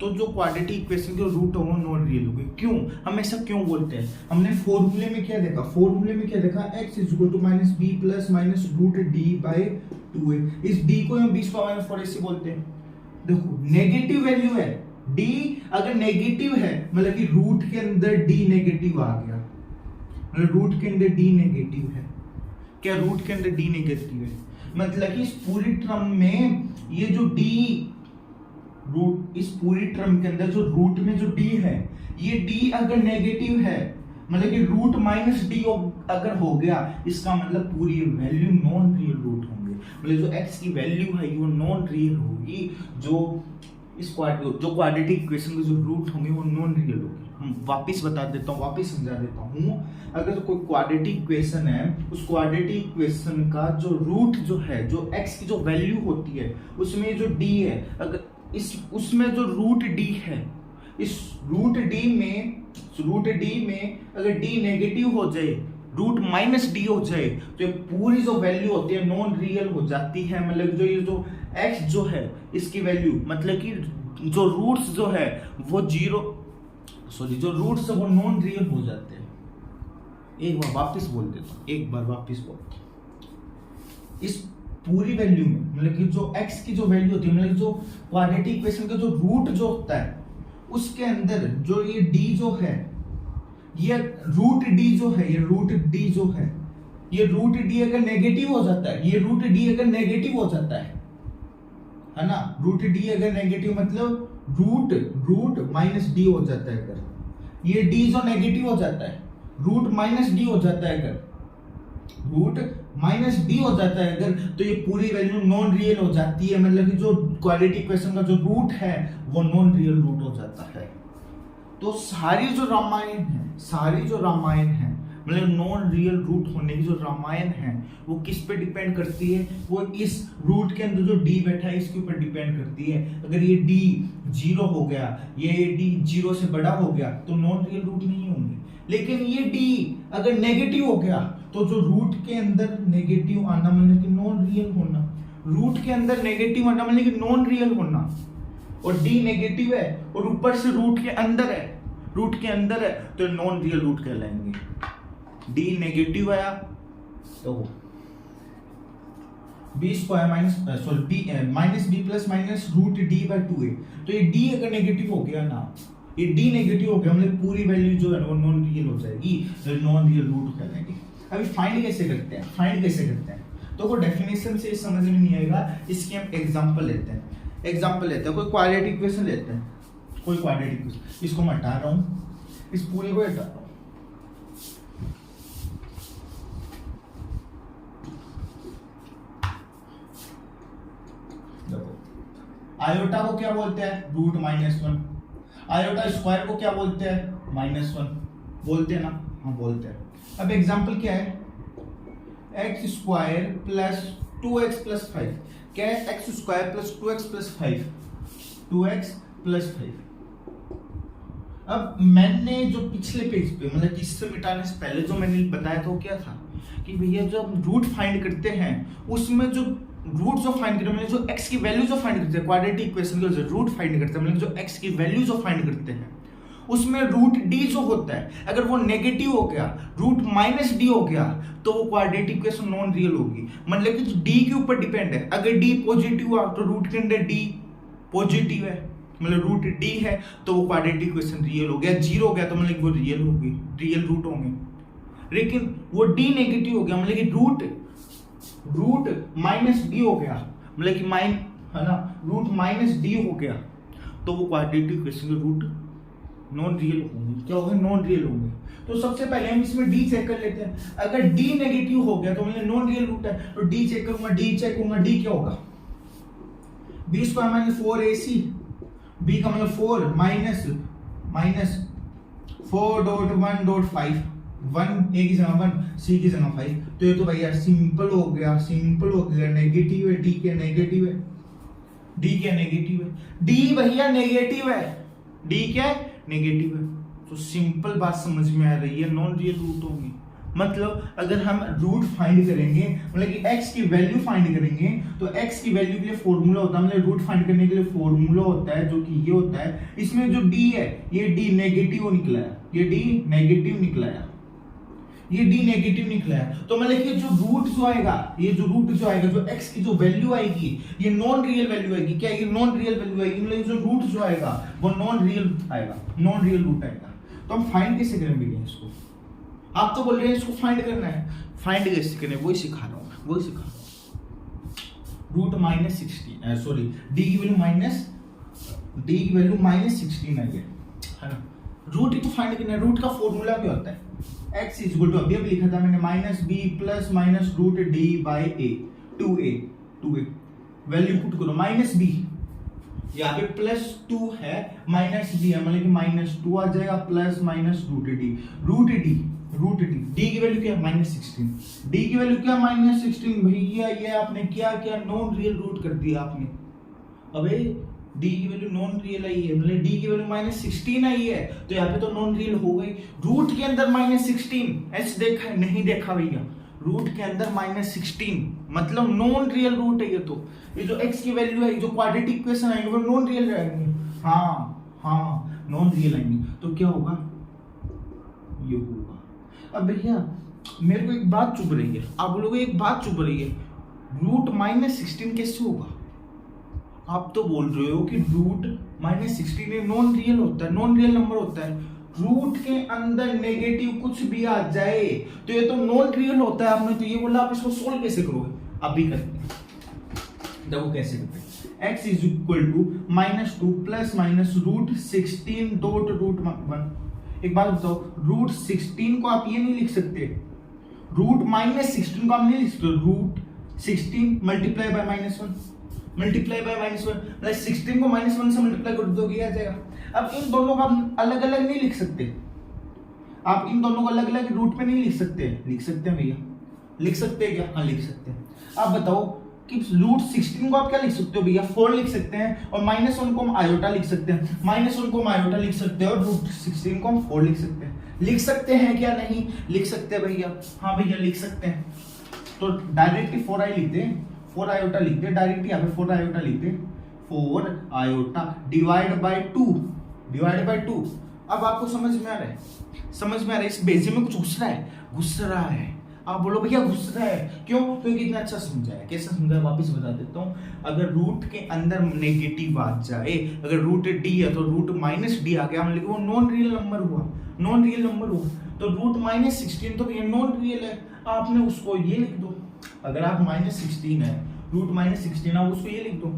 तो जो क्वाड्रेटिक इक्वेशन के रूट हो वो नॉन रियल होगी। क्यों, हम ऐसा क्यों बोलते हैं, हमने फॉर्मूले में क्या देखा, x is equal to minus B plus minus root D by 2a। इस d को हम बी स्क्वायर माइनस 4ac बोलते हैं। देखो नेगेटिव वैल्यू है d, अगर नेगेटिव है मतलब कि रूट के अंदर d नेगेटिव आ गया, मतलब रूट के अंदर d नेगेटिव है। क्या रूट के अंदर d नेगेटिव है, मतलब कि इस पूरी टर्म में ये जो d रूट, इस पूरी टर्म के अंदर जो रूट में जो d है, ये d अगर नेगेटिव है, मतलब कि रूट माइनस d अगर हो गया, इसका मतलब पूरी वैल्यू नॉन रियल रूट होंगे। मतलब जो x की वैल्यू है वो नॉन रियल होगी, जो इस क्वाड्रेटिक इक्वेशन के जो रूट होंगे वो नॉन रियल होगी। हम वापस बता देता हूँ, वापस समझा देता हूँ। अगर तो कोई क्वाड्रेटिक इक्वेशन है, उस क्वाड्रेटिक इक्वेशन का जो रूट जो है, जो x की जो वैल्यू होती है उसमें जो d है, अगर इस उसमें जो रूट d है, इस रूट d में अगर d नेगेटिव हो जाए, रूट माइनस डी हो जाए, तो ये पूरी जो वैल्यू होती है नॉन रियल हो जाती है। मतलब जो ये जो x जो है इसकी वैल्यू, मतलब कि जो रूट्स जो है वो जो रूट्स है वो नॉन रियल हो जाते हैं। एक बार वापस बोल देता हूँ, इस पूरी वैल्यू में मतलब कि जो x की जो वैल्यू होती है, मतलब जो क्वाड्रेटिक इक्वेशन का जो रूट जो होता है उसके अंदर जो ये d जो है, ये रूट d जो है, ये रूट d अगर नेगेटिव हो जाता है, ये रूट d अगर नेगेटिव हो जाता है ना, रूट d अगर नेगेटिव मतलब रूट माइनस डी हो जाता है, अगर ये d जो नेगेटिव हो जाता है, रूट माइनस डी हो जाता है, अगर रूट माइनस डी हो जाता है अगर, तो ये पूरी वैल्यू नॉन रियल हो जाती है। मतलब कि जो क्वाड्रेटिक इक्वेशन का जो रूट है वो नॉन रियल रूट हो जाता है। तो सारी जो रामायण है मतलब नॉन रियल रूट होने की जो रामायण है वो किस पे डिपेंड करती है, वो इस रूट के अंदर जो d बैठा है इसके ऊपर डिपेंड करती है। अगर ये d 0 हो गया, ये d 0 से बड़ा हो गया तो नॉन रियल रूट नहीं होंगे। लेकिन ये d अगर नेगेटिव हो गया तो जो रूट के अंदर नेगेटिव आना मतलब कि नॉन रियल होना, रूट के अंदर नेगेटिव आना मतलब कि नॉन रियल होना, और d नेगेटिव है और ऊपर से रूट के अंदर है तो नॉन रियल रूट कहलाएंगे। d नेगेटिव आया तो b square minus B plus minus root D by 2a, तो ये d अगर नेगेटिव हो गया ना, ये d नेगेटिव हो गया मतलब पूरी वैल्यू जो है वो नॉन रियल हो जाएगी, नॉन रियल रूट कहलाएंगे। अभी फाइंड कैसे करते हैं, तो वो डेफिनेशन से समझ में नहीं आएगा, इसकी हम एग्जांपल लेते हैं। कोई क्वाड्रेटिक इक्वेशन लेते हैं, इसको मैं हटा रहा हूँ, इस पूरे को हटा रहा हूँ। आयोटा को क्या बोलते हैं, रूट -1। आयोटा स्क्वायर को क्या बोलते हैं, -1 बोलते हैं ना, हाँ बोलते हैं। अब एग्जांपल क्या है, x square plus 2x plus 5, क्या है, x square plus 2x plus 5, 2x plus 5। अब मैंने जो पिछले पेज पे मतलब इससे मिटाने से पहले जो मैंने बताया था वो क्या था कि भैया जब रूट फाइंड करते हैं उसमें जो रूट जो फाइंड करते हैं मतलब जो x की वैल्यू जो फाइंड करते हैं, क्वाड्रेटिक इक्वेशन का जो रूट फाइंड करते हैं मतलब जो x की वैल्यू जो फाइंड करते हैं उसमें रूट d जो होता है अगर वो नेगेटिव हो गया, रूट माइनस डी हो गया, तो वो क्वाड्रेटिक इक्वेशन नॉन रियल होगी। मतलब कि d के ऊपर डिपेंड है, अगर d पॉजिटिव हुआ तो रूट के अंदर d पॉजिटिव है, मतलब रूट d है तो वो क्वाड्रेटिक इक्वेशन रियल हो गया। 0 हो गया तो मतलब वो रियल होगी, रियल रूट होंगे। लेकिन वो d नेगेटिव हो गया मतलब कि रूट माइनस डी हो गया, मतलब कि है ना, रूट माइनस डी हो गया तो वो क्वाड्रेटिक इक्वेशन के रूट नॉन रियल होंगे। क्या होंगे, नॉन रियल होंगे। तो सबसे पहले हम इसमें d चेक कर लेते हैं। अगर d नेगेटिव हो गया तो मतलब नॉन रियल रूट है, तो d चेक करूंगा, d क्या होगा, b square minus 4ac, b का मतलब 4 माइनस 4.1.5, 1 a की जगह 1, c की जगह 5, तो ये तो भैया सिंपल हो गया, नेगेटिव है, d क्या नेगेटिव है, d भैया नेगेटिव है, d क्या नेगेटिव है। तो सिंपल बात समझ में आ रही है, नॉन रियल रूट होंगे। मतलब अगर हम रूट फाइंड करेंगे मतलब कि x की वैल्यू फाइंड करेंगे तो x की वैल्यू के लिए फॉर्मूला होता है, मतलब रूट फाइंड करने के लिए फॉर्मूला होता है जो कि ये होता है, इसमें जो d है ये d नेगेटिव निकला है, ये d नेगेटिव निकला है, तो मतलब कि जो रूट जो आएगा, जो x की जो वैल्यू आएगी ये नॉन रियल वैल्यू आएगी। क्या ये नॉन रियल वैल्यू आएगी, मतलब जो रूट जो आएगा वो नॉन रियल रूट आएगा। तो हम फाइंड कैसे करेंगे इसको, आप तो बोल रहे हैं इसको फाइंड करना है, फाइंड कैसे करें वही सिखा रहा हूँ। रूट -16 सॉरी d की वैल्यू -16 आई है ना, रूट ही तो फाइंड करना है। रूट का फॉर्मूला क्या होता है, x इक्वल टू अभी लिखा था मैंने -b plus minus root d by a, 2a value put करो माइनस बी, यहाँ पे +2 है माइनस बी है, मतलब कि -2 आ जाएगा प्लस माइनस रूट डी की वैल्यू क्या है -16, डी की वैल्यू क्या -16। भैया ये आपने क्या क्या नॉन रियल रूट कर दिया आपने। अबे डी की वैल्यू नॉन रियल आई है, मतलब डी की वैल्यू -16 आई है, तो यहाँ पे तो नॉन रियल हो गई। रूट के अंदर -16 एच देखा है नहीं देखा भैया, रूट के अंदर -16 मतलब नॉन रियल रूट है। ये जो x की वैल्यू है, जो क्वाड्रेटिक इक्वेशन आएंगे वो नॉन रियल रहेंगे। हाँ नॉन रियल आएंगे, तो क्या होगा ये होगा। अब भैया मेरे को एक बात चुभ रही है, आप बोलोगे एक बात चुभ रही है, रूट -16 कैसे होगा। आप तो बोल रहे हो कि रूट -16 नॉन रियल होता है, नॉन रियल नंबर होता है। रूट के अंदर नेगेटिव कुछ भी आ जाए तो ये तो नॉन रियल होता है। आपने तो ये बोला, आप इसको सोल्व कैसे करोगे, आप भी करते हैं। देखो कैसे करते हैं, x is equal to -2 plus minus √16 dot √1। एक बात बताओ, √16 को आप ये नहीं लिख सकते, रूट -16 को आप नहीं लिख सकते, √16 मल्टीप्लाई बाय -1 मतलब 16 को -1 से मल्टीप्लाई कर दोगे आ जाएगा। अब इन दोनों को आप अलग अलग नहीं लिख सकते, आप इन दोनों को अलग अलग रूट पे नहीं लिख सकते। लिख सकते हैं भैया, लिख सकते हैं क्या, हाँ लिख सकते हैं। आप बताओ कि √16 को आप क्या लिख सकते हो भैया, 4 लिख सकते हैं, और -1 को हम आयोटा लिख सकते हैं, -1 को हम आयोटा लिख सकते हैं, और √16 को हम 4 लिख सकते हैं। लिख सकते हैं क्या, नहीं लिख सकते हैं भैया, हाँ भैया लिख सकते हैं। तो डायरेक्टली 4i लिखते हैं, 4 आयोटा लिखते हैं, डायरेक्ट यहाँ पे 4 आयोटा लिखते हैं, 4 आयोटा डिवाइड बाय 2। अब आपको समझ में आ रहा है, समझ में आ रहा है, इस बेसिस में कुछ घुस रहा है। आप बोलो भैया घुस रहा है क्यों, क्योंकि इतना अच्छा समझाया। कैसे समझाया वापस बता देता हूँ। अगर रूट के अंदर नेगेटिव आ जाए, अगर रूट डी है तो रूट -d आ गया, मतलब वो नॉन रियल नंबर हुआ, नॉन रियल नंबर हुआ। तो रूट -16 तो ये नॉन रियल है, आपने उसको ये लिख दो। अगर आप -16 है, रूट -16 आप उसको ये लिख दो।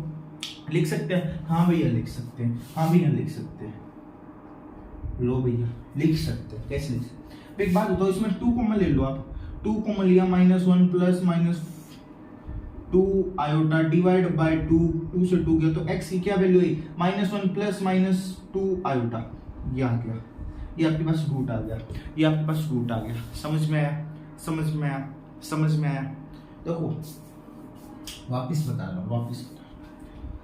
लिख सकते हैं, हाँ भैया लिख सकते हैं, हाँ भैया लिख सकते हैं, लो भैया लिख सकते हैं। कैसे लिख सकते हैं, एक बात बताओ, इसमें 2 कॉमन ले लो आप, 2 कॉमन लिया, -1 प्लस -2 आयोटा डिवाइड बाय 2 से 2 गया, तो x की क्या वैल्यू है, -1 प्लस -2 आयोटा, ये आ गया, ये आपके पास रूट आ गया, ये आपके पास रूट आ गया। समझ में आया, समझ में आया, समझ में आया। देखो वापिस बता रहा हूँ, वापिस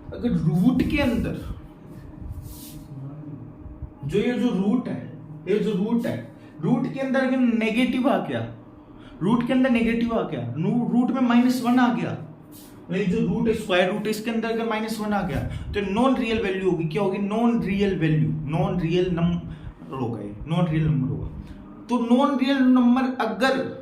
अगर रूट के अंदर ये जो रूट है, रूट के अंदर अगर नेगेटिव आ गया, रूट के अंदर नेगेटिव आ गया, रूट में -1 आ गया, जो रूट है स्क्वायर रूट है, इसके अंदर अगर -1 आ गया तो नॉन रियल वैल्यू होगी। क्या होगी, non real value, non real number होगा, नॉन रियल नंबर होगा। तो नॉन रियल नंबर अगर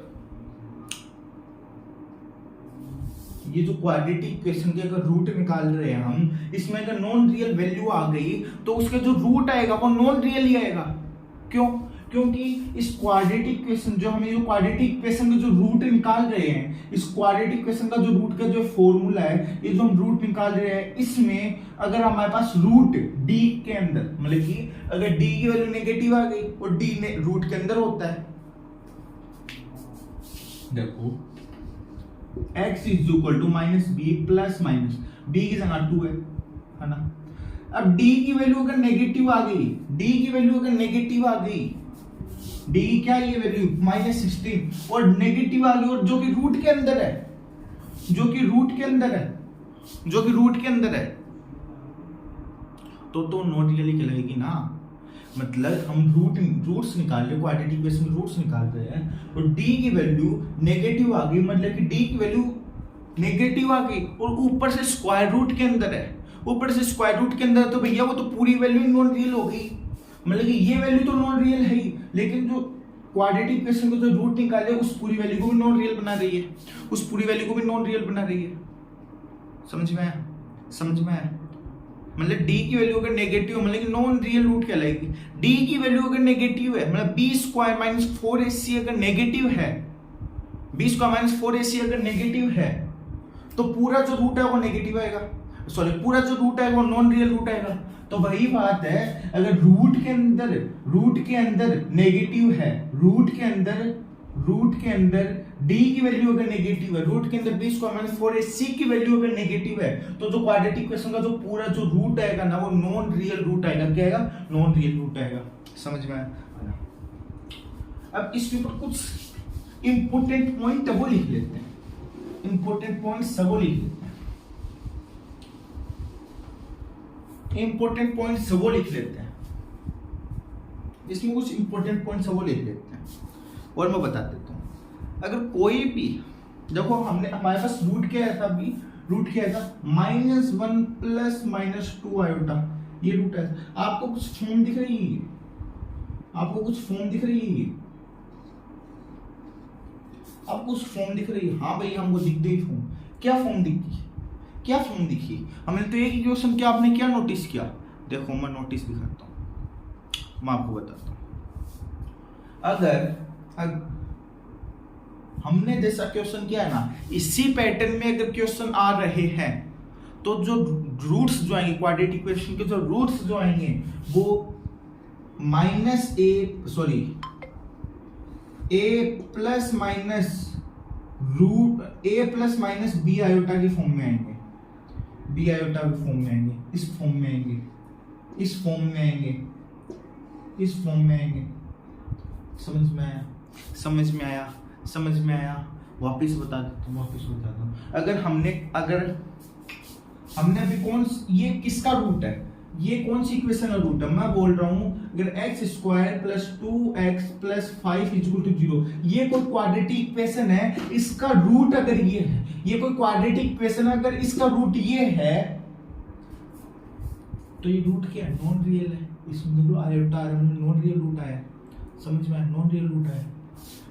ये जो क्वाड्रेटिक इक्वेशन के अगर रूट निकाल रहे हैं हम, इसमें अगर नॉन रियल वैल्यू आ गई तो उसका जो रूट आएगा वो नॉन रियल ही आएगा। क्यों, क्योंकि इस क्वाड्रेटिक इक्वेशन जो हमें जो क्वाड्रेटिक इक्वेशन का जो रूट निकाल रहे हैं, इस क्वाड्रेटिक इक्वेशन का जो रूट का जो फॉर्मूला है, ये जो हम रूट निकाल रहे हैं, इसमें अगर हमारे पास रूट डी के अंदर, मतलब कि अगर डी की वैल्यू नेगेटिव आ गई और डी रूट के अंदर होता है, देखो x is equal to -b plus minus b की जगह 2 है ना। अब d की वैल्यू अगर नेगेटिव आ गई, d की वैल्यू अगर नेगेटिव आ गई, d की क्या ये वैल्यू -16 और नेगेटिव आ गई, और जो कि रूट के अंदर है, जो कि रूट के अंदर है, तो नॉट रियली कहलाएगी ना। मतलब हम रूट्स निकाल रहे, क्वाड्रेटिक इक्वेशन में रूट्स निकाल रहे हैं, और d की वैल्यू नेगेटिव आ गई, मतलब कि d की वैल्यू नेगेटिव आ गई और ऊपर से स्क्वायर रूट के अंदर है, ऊपर से स्क्वायर रूट के अंदर, तो भैया वो तो पूरी वैल्यू नॉन रियल हो गई। मतलब कि ये वैल्यू तो नॉन रियल है ही, लेकिन जो क्वाड्रेटिक इक्वेशन को जो रूट निकाले उस पूरी वैल्यू को भी नॉन रियल बना रही है, उस पूरी वैल्यू को भी नॉन रियल बना रही है। समझ में आया, समझ में आया। मतलब d की वैल्यू अगर नेगेटिव, मतलब कि नॉन रियल रूट कहलाएगी। d की वैल्यू अगर नेगेटिव है, मतलब b² - 4ac अगर नेगेटिव है, b² - 4ac अगर नेगेटिव है, तो पूरा जो रूट है वो नेगेटिव आएगा, सॉरी पूरा जो रूट है वो नॉन रियल रूट आएगा। तो वही बात है, अगर रूट के अंदर नेगेटिव है, रूट रूट के अंदर d की वैल्यू अगर नेगेटिव है, रूट के अंदर b स्क्वायर माइनस 4ac की वैल्यू अगर नेगेटिव है, तो जो क्वाड्रेटिक इक्वेशन का जो पूरा जो रूट आएगा ना, वो नॉन रियल रूट आएगा। क्या आएगा? नॉन रियल रूट आएगा। समझ में आया? अब इसके ऊपर कुछ इंपोर्टेंट पॉइंट वो लिख लेते हैं, इंपोर्टेंट पॉइंट सब वो लिख लेते हैं, इंपोर्टेंट पॉइंट सब वो लिख लेते हैं। इसमें कुछ इंपोर्टेंट पॉइंट सब वो लिख लेते हैं और मैं बता देता हूं। अगर कोई भी, देखो हमने, हमारे पास रूट क्या है था अभी, रूट क्या था -1 प्लस -2 आयोटा, ये रूट है। आपको कुछ फॉर्म दिख रही है, आपको कुछ फॉर्म दिख रही है, आपको कुछ फॉर्म दिख रही है? हाँ भाई हमको दिख गई फॉर्म। क्या फॉर्म दिखी? क्या फॉर्म दिखी? हमने तो एक ही क्वेश्चन किया, आपने क्या नोटिस किया? देखो मैं नोटिस दिखाता हूँ, मैं आपको बताता हूँ। अगर हमने जैसा क्वेश्चन किया है ना, इसी पैटर्न में अगर क्वेश्चन आ रहे हैं, तो जो रूट्स जो आएंगे क्वाड्रेटिक इक्वेशन के, जो रूट्स जो आएंगे वो a plus minus b iota की फॉर्म में आएंगे, b आयोटा की फॉर्म में आएंगे, इस फॉर्म में आएंगे, इस फॉर्म में आएंगे, इस फॉर्म में आएंगे। समझ में आया? समझ में आया? समझ में आया? वापिस बता देता हूँ। अगर हमने अभी ये किसका रूट है, ये कौन सी इक्वेशन का रूट है? मैं बोल रहा हूं अगर x² plus 2x plus 5 equal to 0, ये कोई क्वाड्रेटिक इक्वेशन है, इसका रूट अगर ये है, ये कोई क्वाड्रेटिक इक्वेशन है, अगर इसका रूट ये है, तो ये रूट क्या है? नॉन रियल है। इसमें देखो आयोटा नॉन रियल रूट आया। समझ में आया? नॉन रियल रूट आया।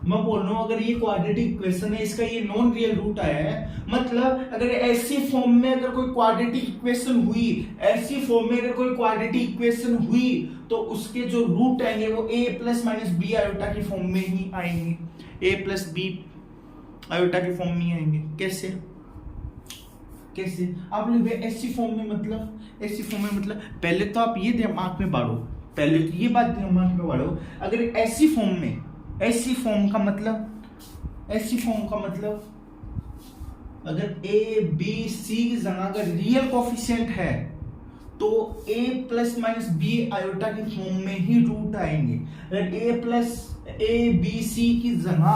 मैं बोल रहा हूं अगर ये क्वाड्रेटिक इक्वेशन है, इसका ये नॉन रियल रूट आया है, मतलब अगर ऐसी फॉर्म में अगर कोई क्वाड्रेटिक इक्वेशन हुई, ऐसी फॉर्म में अगर कोई क्वाड्रेटिक इक्वेशन हुई, तो उसके जो रूट आएंगे वो a plus minus B iota की फॉर्म में ही आएंगे, a प्लस बी आयोटा की फॉर्म में आएंगे। कैसे? कैसे आप लोग ऐसी फॉर्म में, मतलब ऐसी फॉर्म में, मतलब पहले तो आप ये दिमाग में बाढ़ो, पहले तो ये बात दिमाग में बाढ़ो, अगर ऐसी फॉर्म में, ऐसी फॉर्म का मतलब अगर a b c की जगह अगर रियल कोफिशिएंट है, तो a plus minus b iota की फॉर्म में ही रूट आएंगे। अगर a b c की जगह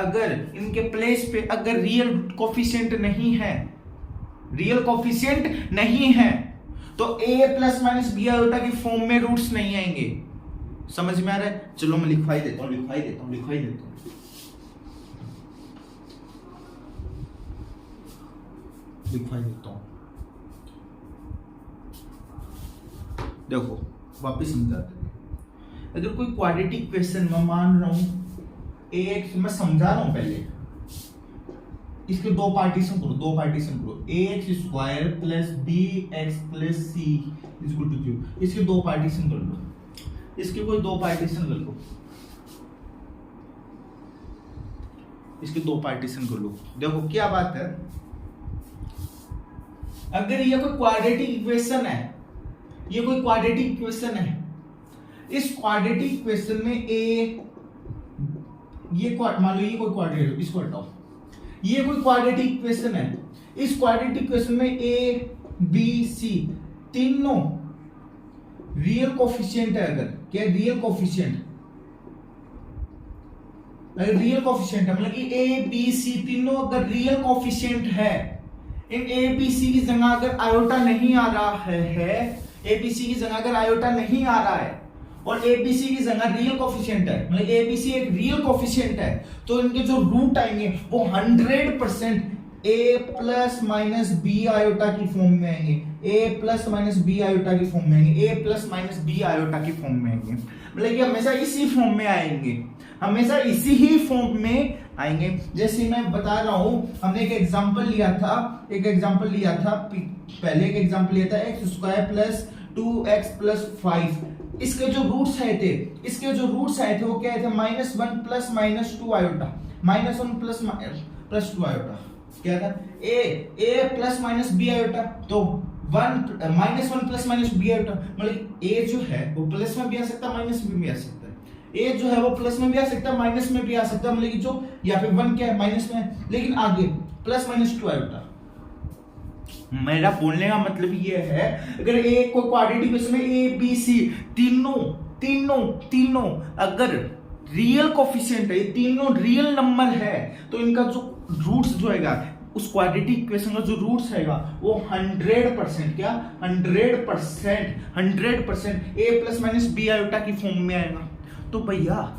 अगर इनके प्लेस पे अगर रियल कोफिशिएंट नहीं है, रियल कोफिशिएंट नहीं है, तो a plus minus b iota की फॉर्म में रूट्स नहीं आएंगे। समझ में आ रहा है? चलो मैं लिखवाई देता हूँ। देखो वापिस समझाते हैं। अगर कोई क्वाड्रेटिक इक्वेशन मैं मान रहा हूं ax, मैं समझा रहा हूं पहले, इसके दो पार्टीशन करो, ax square plus bx plus c equal to 0। इसके दो पार्टीशन कर लो, इसके कोई दो पार्टीशन कर लो, इसके दो पार्टीशन कर लो। देखो क्या बात है, अगर ये कोई क्वाड्रेटिक इक्वेशन है, ये कोई क्वाड्रेटिक इक्वेशन है, इस क्वाड्रेटिक इक्वेशन में ये मान लो ये कोई क्वाड्रेटिक, इसको हटाओ, ये कोई क्वाड्रेटिक इक्वेशन है, इस क्वाड्रेटिक इक्वेशन में a b c तीनों रियल कोफिशिएंट है। अगर क्या रियल कोफिशिएंट, अगर रियल कोफिशिएंट है, मतलब कि a b c तीनों अगर रियल कोफिशिएंट है, इन a b c की जगह अगर आयोटा नहीं आ रहा है, a b c की जगह अगर आयोटा नहीं आ रहा है और a b c की जगह रियल कोफिशिएंट है, मतलब a b c एक रियल कोफिशिएंट है, तो इनके जो रूट आएंगे वो 100% a plus minus B iota की फॉर्म में आएंगे, a plus minus B iota की फॉर्म में आएंगे, a plus minus B iota की फॉर्म में आएंगे, मतलब कि हमेशा इसी फॉर्म में आएंगे, हमेशा इसी ही फॉर्म में आएंगे। जैसे मैं बता रहा हूं, हमने एक एग्जांपल लिया था, पहले एक एग्जांपल लिया था x square plus 2x plus 5। इसके जो रूट्स आए थे, वो क्या आए थे? -1 प्लस -2 आयोटा, -1 प्लस 2 आयोटा, क्या था? a plus minus b iota, तो -1 प्लस माइनस b आयोटा, मतलब a जो है वो प्लस में भी आ सकता है, माइनस में भी आ सकता है। ए जो है वो प्लस में भी आ सकता है, माइनस में भी आ सकता है, मतलब कि जो यहाँ पे 1 क्या है माइनस में है, लेकिन आगे प्लस माइनस 2 आयोटा। मेरा बोलने का मतलब ये है अगर ए को क्वाड्रेटिक इक्वेशन में ए बी सी तीनों अगर रियल कोफिशिएंट है, ये तीनों रियल नंबर है, तो इनका जो रूट्स जो है उस क्वाड्रेटिक इक्वेशन का जो रूट्स है वो 100% क्या 100% ए प्लस माइनस बी आयोटा की फॉर्म में आएगा। तो भैया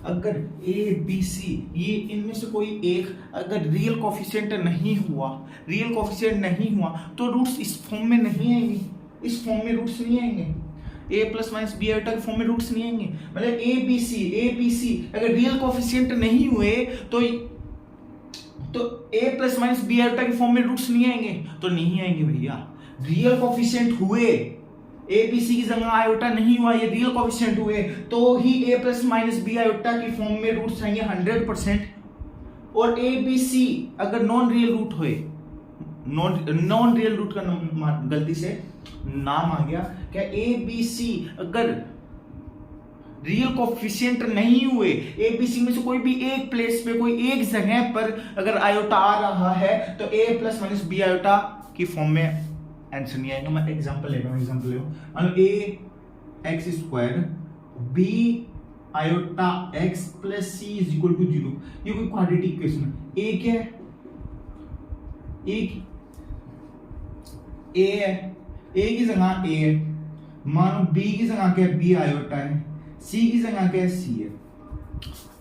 अगर ए बी सी ये इनमें से कोई एक अगर रियल कोफिशिएंट नहीं हुआ तो रूट्स इस फॉर्म में नहीं आएंगे, इस फॉर्म में रूट्स नहीं आएंगे, ए प्लस माइनस बी आयोटा के फॉर्म में रूट्स नहीं आएंगे। मतलब ए बी सी अगर रियल कोफिशिएंट नहीं हुए तो ए प्लस माइनस बी आयोटा के फॉर्म में रूट्स नहीं आएंगे, तो नहीं आएंगे भैया। रियल कोफिशिएंट हुए, ए बी सी की जगह आयोटा नहीं हुआ, ये रियल कोफिशिएंट हुए तो ही ए प्लस माइनस बी आयोटा की फॉर्म में रूट्स आएंगे 100%। और ए बी सी अगर नॉन रियल रूट हुए, नॉन रियल रूट का गलती से नाम आ गया क्या, ए बी सी अगर रियल कोफिशिएंट नहीं हुए, ए बी सी में से कोई भी एक प्लेस पे कोई एक जगह पर अगर आयोटा आ रहा है तो ए प्लस माइनस बी आयोटा की फॉर्म में आंसर नहीं आएगा। मैं एग्जांपल ले रहा हूं, मान लो A X square B iota X plus C is equal to 0, ये कोई क्वाड्रेटिक इक्वेशन है। ए क्या है, ए है, ए की जगह ए है, मानो बी की जगह क्या है बी आयोटा है, सी की जगह क्या है सी है।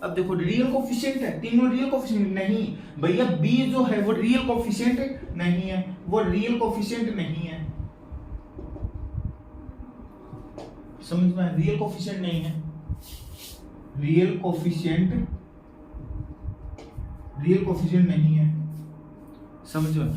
अब देखो रियल कोफिशिएंट है, तीनों रियल कोफिशिएंट नहीं भैया, बी जो है वो रियल कोफिशिएंट नहीं है, समझ में, रियल कोफिशिएंट नहीं है, रियल कोफिशिएंट नहीं है, समझ में।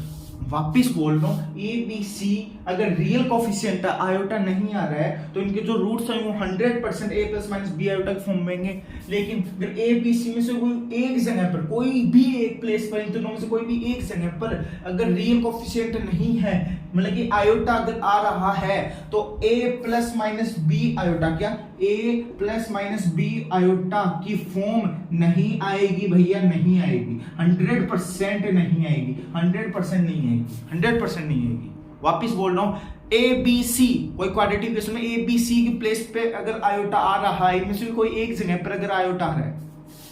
वापिस बोल रहा हूं, ए बी सी अगर रियल कोफिशिएंट आयोटा नहीं आ रहा है तो इनके जो रूट्स हैं वो 100% ए प्लस माइनस बी आयोटा के फॉर्म में आएंगे। लेकिन अगर ए बी सी में से कोई एक जगह पर, कोई भी एक प्लेस पर, इन दोनों में से कोई भी एक जगह पर अगर रियल कोफिशिएंट नहीं है, मतलब कि आयोटा अगर आ रहा है तो ए प्लस माइनस बी आयोटा क्या, ए प्लस माइनस बी आयोटा की फॉर्म नहीं आएगी भैया, नहीं आएगी, 100% नहीं आएगी, 100% नहीं आएगी। वापिस बोल रहा हूं, ए बी सी कोई क्वाड्रेटिक इक्वेशन में ए बी सी की प्लेस पे अगर आयोटा आ रहा है, इनमें से कोई एक जगह पर अगर आयोटा आ रहा है,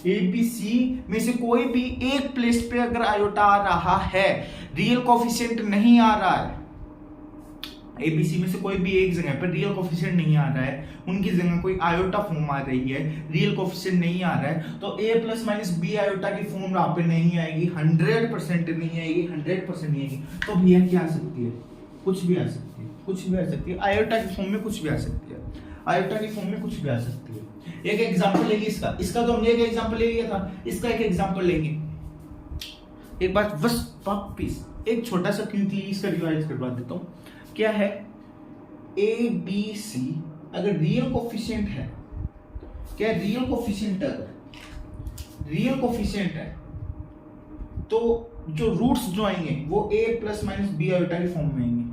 ए बी सी में से कोई भी एक प्लेस पे अगर आयोटा आ रहा है, रियल कोफिशिएंट नहीं आ रहा है, ए बी सी में से कोई भी एक जगह पर रियल कोफिशिएंट नहीं आ रहा है, उनकी जगह कोई आयोटा फॉर्म आ रही है, रियल कोफिशिएंट नहीं आ रहा है, तो ए प्लस माइनस बी आयोटा की फॉर्म वहां पे नहीं आएगी, 100% नहीं आएगी, 100% नहीं आएगी। तो भैया क्या आ सकती है, कुछ भी आ सकती है, आयोटा की फॉर्म में कुछ भी आ सकती है, एक एग्जांपल लेंगे इसका तो हमने एक एग्जांपल ले लिया था, इसका एक एग्जांपल लेंगे। एक बात बस वापिस एक छोटा सा क्विकली इसका रिवाइज करवा देता हूं। क्या है, ए बी सी अगर रियल कोफिशिएंट है, क्या रियल कोफिशिएंट है तो जो रूट्स जो आएंगे वो a plus minus B iota के फॉर्म में आएंगे।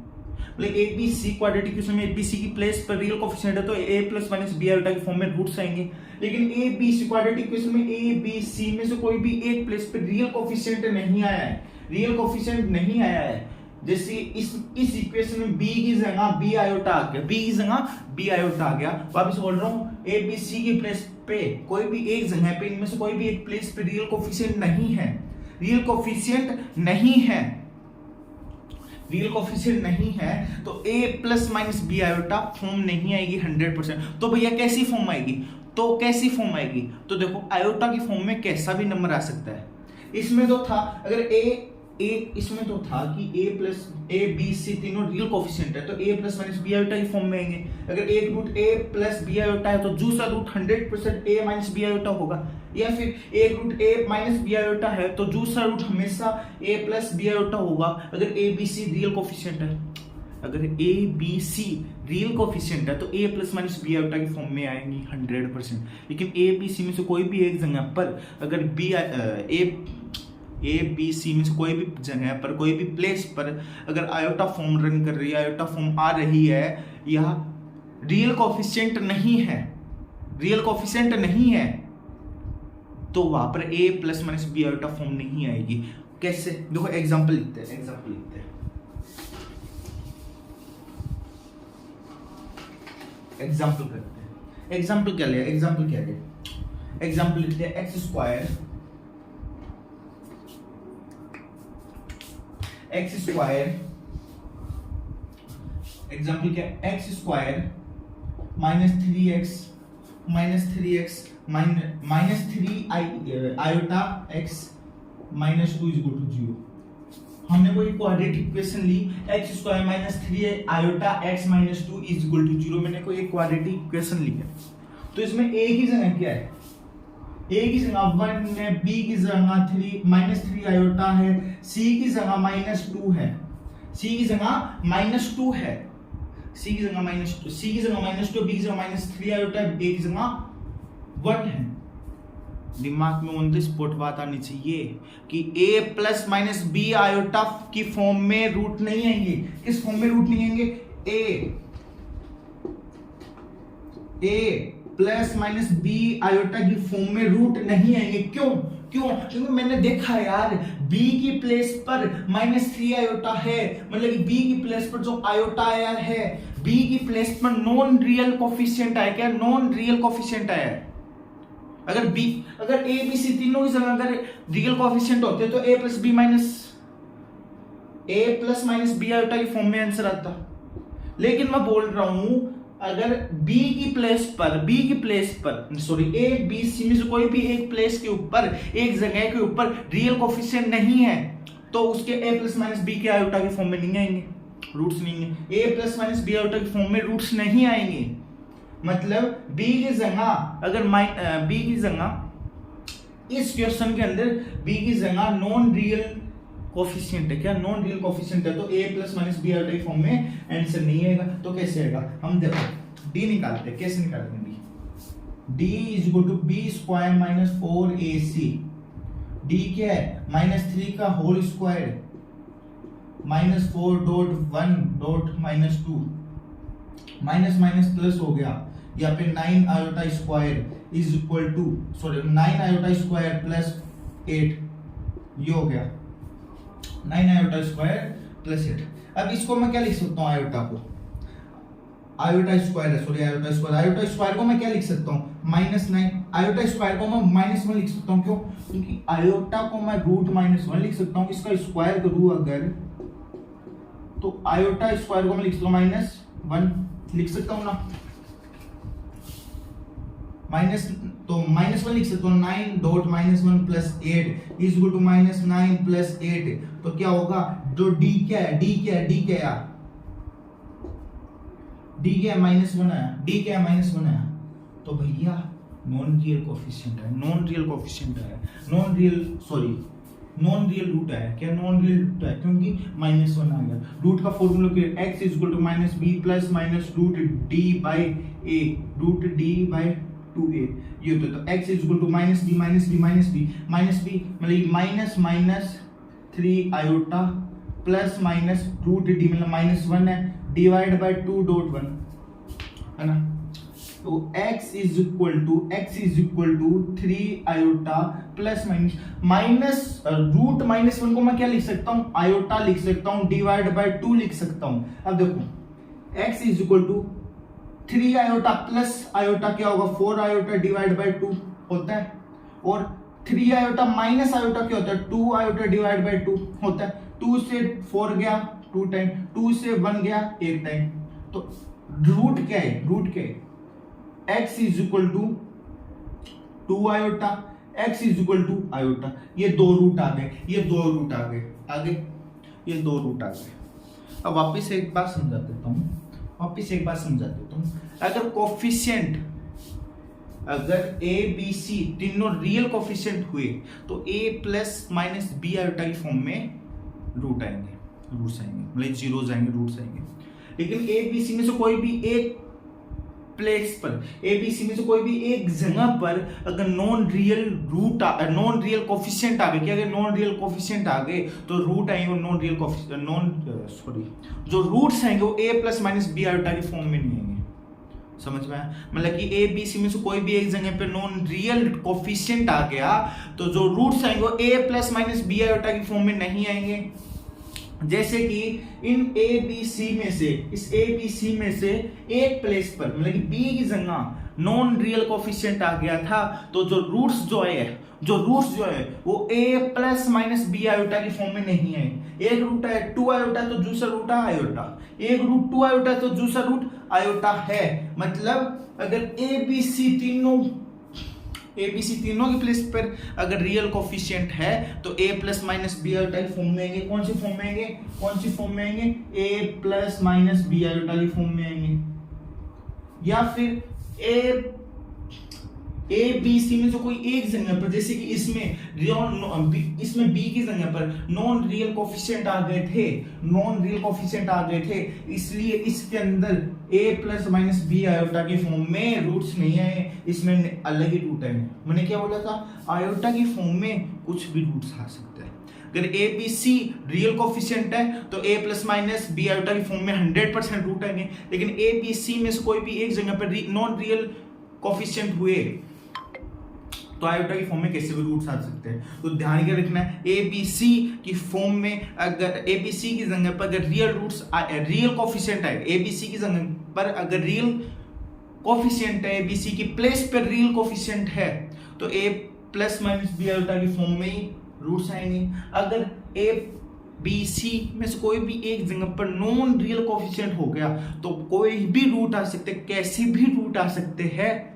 मतलब a B c quadratic equation में ए बी सी की प्लेस पर रियल कोफिशिएंट है तो ए प्लस माइनस बी आयोटा के फॉर्म में रूट्स आएंगे। लेकिन a B c quadratic equation में ए बी सी में से कोई भी एक प्लेस पर रियल कोफिशिएंट नहीं आया है, जैसे इस इक्वेशन में b की जगह b आयोटा आ गया, वापस बोल रहा हूं, ए बी सी की प्लेस पे कोई भी एक जगह पे, इनमें से कोई भी एक प्लेस पे रियल कोफिशिएंट नहीं है तो a plus minus B iota form नहीं आएगी 100%। तो भैया कैसी फॉर्म आएगी, तो देखो आयोटा की फॉर्म में कैसा भी नंबर आ सकता है। इसमें तो था अगर इसमें तो था कि ए बी सी तीनों रियल कोफिशिएंट है तो ए प्लस माइनस बी आयोटा की फॉर्म में आएंगे। अगर एक रूट ए प्लस बी आयोटा है तो दूसरा रूट 100% ए माइनस बी आयोटा होगा, या फिर एक रूट ए माइनस बी आयोटा है तो दूसरा रूट हमेशा ए प्लस बी आयोटा होगा। अगर A B C real coefficient है तो ए प्लस माइनस बी आयोटा की फॉर्म में आएंगी 100%। लेकिन ए बी सी में से कोई भी एक जगह पर अगर ए बी सी में से कोई भी जगह पर, कोई भी प्लेस पर अगर आयोटा फॉर्म रन कर रही है, आयोटा फॉर्म आ रही है या रियल कोफिशिएंट नहीं है, रियल कोफिशिएंट नहीं है, तो वहां पर a plus minus B iota form नहीं आएगी। कैसे? देखो एग्जांपल लिखते हैं, एग्जांपल करते हैं। एग्जांपल क्या लिया? एग्जांपल लिखते हैं एक्स स्क्वायर एग्जांपल क्या है? X square minus three x minus 3 iota x minus 2 is equal to 0। हमने कोई क्वाड्रेटिक इक्वेशन ली, x square minus 3 iota x minus 2 is equal to 0। मैंने कोई एक क्वाड्रेटिक इक्वेशन ली है, तो इसमें a की जगह क्या है? a की जगह 1 है, b की जगह 3 माइनस 3 आयोटा है, c की जगह माइनस 2 है, c की जगह माइनस 2 है, c की जगह माइनस 2, c की जगह माइनस 2, b की जगह माइनस 3 आयोटा, a की जगह 1 है। दिमाग में ऑन द स्पॉट बात आनी चाहिए कि a plus minus B iota की फॉर्म में रूट नहीं आएंगे। किस फॉर्म में रूट नहीं आएंगे? a plus minus B iota की फॉर्म में रूट नहीं आएंगे। क्यों? क्योंकि मैंने देखा यार, b की प्लेस पर माइनस 3 आयोटा है, मतलब b की प्लेस पर जो आयोटा आया है, b की प्लेस पर नॉन रियल कोफिशिएंट आया। क्या? नॉन रियल कोफिशिएंट आया। अगर a b c तीनों की जगह अगर रियल कोफिशिएंट होते तो a plus minus B iota की फॉर्म में आंसर आता। लेकिन मैं बोल रहा हूं, अगर b की प्लेस पर सॉरी a b c में से कोई भी एक प्लेस के ऊपर, एक जगह के ऊपर रियल कोफिशिएंट नहीं है, तो उसके a प्लस माइनस बी के आयोटा की फॉर्म में नहीं आएंगे, रूट्स नहीं है। a plus minus B iota की फॉर्म में रूट्स नहीं आएंगे। मतलब b की जगह अगर b की जगह इस क्वेश्चन के अंदर b की जगह नॉन रियल कोफिशिएंट है। क्या? नॉन रियल कोफिशिएंट है, तो a plus minus B iota की फॉर्म में आंसर नहीं आएगा। तो कैसे आएगा? हम देखो d निकालते हैं। कैसे निकालेंगे? d is equal to B square minus 4ac। d क्या है? माइनस 3 का whole square minus 4 dot 1 dot minus 2, minus minus plus हो गया, यहाँ पे 9 iota square is equal to 9 iota square plus 8, ये हो गया 9 आयोटा स्क्वायर प्लस 8। अब इसको मैं क्या लिख सकता हूँ? आयोटा स्क्वायर को मैं क्या लिख सकता हूँ? माइनस 9। आयोटा स्क्वायर को मैं माइनस 1 लिख सकता हूँ। क्यों? क्योंकि आयोटा को मैं रूट माइनस 1 लिख सकता हूँ। इसका स्क्वायर करूँ अगर, तो आयोटा स्क्वायर को मैं लिख सकता हूँ माइनस 1 लिख सकता हूँ ना। माइनस 1 लिख सकता हूँ। 9 dot minus 1 plus 8 is equal to minus 9 plus 8। तो क्या होगा? जो d क्या है? d क्या है? माइनस 1 आया। d क्या है? माइनस 1 आया। तो भैया नॉन रियल कोफिशिएंट है, नॉन रियल रूट आया। क्या? नॉन रियल रूट है, क्योंकि माइनस 1 आ गया। रूट का फॉर्मूला क्या है? x is equal to minus B plus minus root D by A, 2a ये होता है। तो x is equal to minus B मतलब minus 3 iota plus minus root D मतलब माइनस 1 है, डिवाइड बाय 2 डॉट 1 है ना। तो x is equal to 3 iota plus minus root minus 1 को मैं क्या लिख सकता हूँ? आयोटा लिख सकता हूँ, डिवाइड बाय 2 लिख सकता हूँ। अब देखो x is equal to 3 iota plus iota क्या होगा? 4 आयोटा डिवाइड बाय 2 होता है, और 3 आयोटा माइनस आयोटा क्या होता है? 2 आयोटा डिवाइड बाय 2 होता है। 2 से 4 गया 2 टाइम, 2 से 1 गया 1 टाइम। तो रूट क्या है? x is equal to 2 iota, x is equal to iota. ये 2 रूट आ गए, ये 2 रूट आ गए। अब वापस एक बात समझा देता हूँ। अगर कोफिशिएंट अगर a b c तीनों रियल कोफिशिएंट हुए तो a plus minus B iota की फॉर्म में रूट्स आएंगे, मतलब जीरोस आएंगे, रूट्स आएंगे। लेकिन a b c में से कोई भी एक प्लेस पर, a b c में से कोई भी एक जगह पर अगर नॉन रियल कोफिशिएंट आ गए, क्या? अगर नॉन रियल कोफिशिएंट आ गए तो रूट आएंगे, जो रूट्स आएंगे वो a plus minus B iota की फॉर्म में नहीं आएंगे। समझ में आया? मतलब कि ए बी सी में से कोई भी एक जगह पे नॉन रियल कोफिशिएंट आ गया तो जो रूट्स आएंगे वो a plus minus B iota की फॉर्म में नहीं आएंगे। जैसे कि इन ए बी सी में से, इस ए बी सी में से एक प्लेस पर मतलब कि बी की जगह नॉन रियल कोफिशिएंट आ गया था तो जो रूट्स जो है वो a plus minus B iota की फॉर्म में नहीं है। एक रूट है 2 आयोटा तो दूसरा रूट है आयोटा, एक रूट 2 आयोटा तो दूसरा रूट आयोटा है। मतलब अगर ए बी सी तीनों के प्लेस पर अगर रियल कोफिशिएंट है तो ए प्लस माइनस बी आयोटा की फॉर्म में आएंगे। कौन सी फॉर्म में आएंगे? ए प्लस माइनस बी आयोटा की फॉर्म में आएंगे। या फिर ए बी सी में से कोई एक जगह पर, जैसे कि इसमें बी की जगह पर नॉन रियल कोफिशिएंट आ गए थे, इसलिए इसके अंदर ए प्लस माइनस बी आयोटा की फॉर्म में रूट्स नहीं आए, इसमें अलग ही रूट है। मैंने क्या बोला था? आयोटा की फॉर्म में कुछ भी रूट्स आ सकते हैं। अगर A B C real coefficient है तो ए प्लस माइनस बी आयोटा की फॉर्म में 100% रूट आएंगे, लेकिन ए बी सी में से कोई भी एक जगह पर नॉन रियल कोफिशिएंट हुए तो आयोटा की फॉर्म में कैसे भी रूट्स आ सकते हैं। तो ध्यान क्या रखना है, ए बी सी की फॉर्म में अगर ए बी सी की जगह पर अगर रियल कोफिशिएंट है, ए बी सी की जगह पर अगर रियल कोफिशिएंट है, ए बी सी की प्लेस पर रियल कोफिशिएंट है तो ए प्लस माइनस बी आयोटा की फॉर्म में ही रूट्स आएंगे। अगर ए बी सी में से कोई भी एक जगह पर नॉन रियल कोफिशिएंट हो गया तो कोई भी रूट आ सकते, कैसे भी रूट आ सकते हैं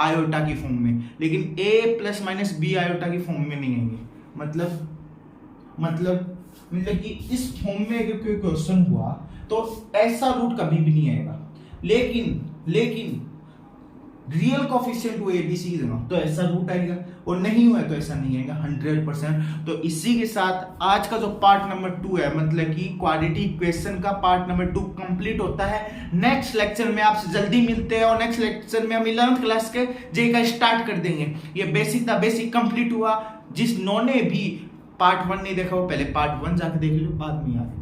आयोटा की फॉर्म में, लेकिन ए प्लस माइनस बी आयोटा की फॉर्म में नहीं आएंगे। मतलब कि इस फॉर्म में अगर कोई क्वेश्चन हुआ तो ऐसा रूट कभी भी नहीं आएगा, लेकिन रियल कोफिशिएंट हुए एबीसी की जगह तो ऐसा रूट आएगा, और नहीं हुआ तो ऐसा नहीं आएगा 100%। तो इसी के साथ आज का जो पार्ट नंबर 2 है, मतलब कि क्वाड्रेटिक इक्वेशन का पार्ट नंबर 2 कंप्लीट होता है। नेक्स्ट लेक्चर में आपसे जल्दी मिलते हैं, और नेक्स्ट लेक्चर में हम 11th क्लास के जे का स्टार्ट कर देंगे। ये बेसिक कंप्लीट हुआ। जिस ने भी पार्ट 1 नहीं देखा वो पहले पार्ट 1 जाके देख लो, बाद में आगे।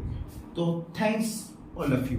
तो थैंक्स ऑल ऑफ यू।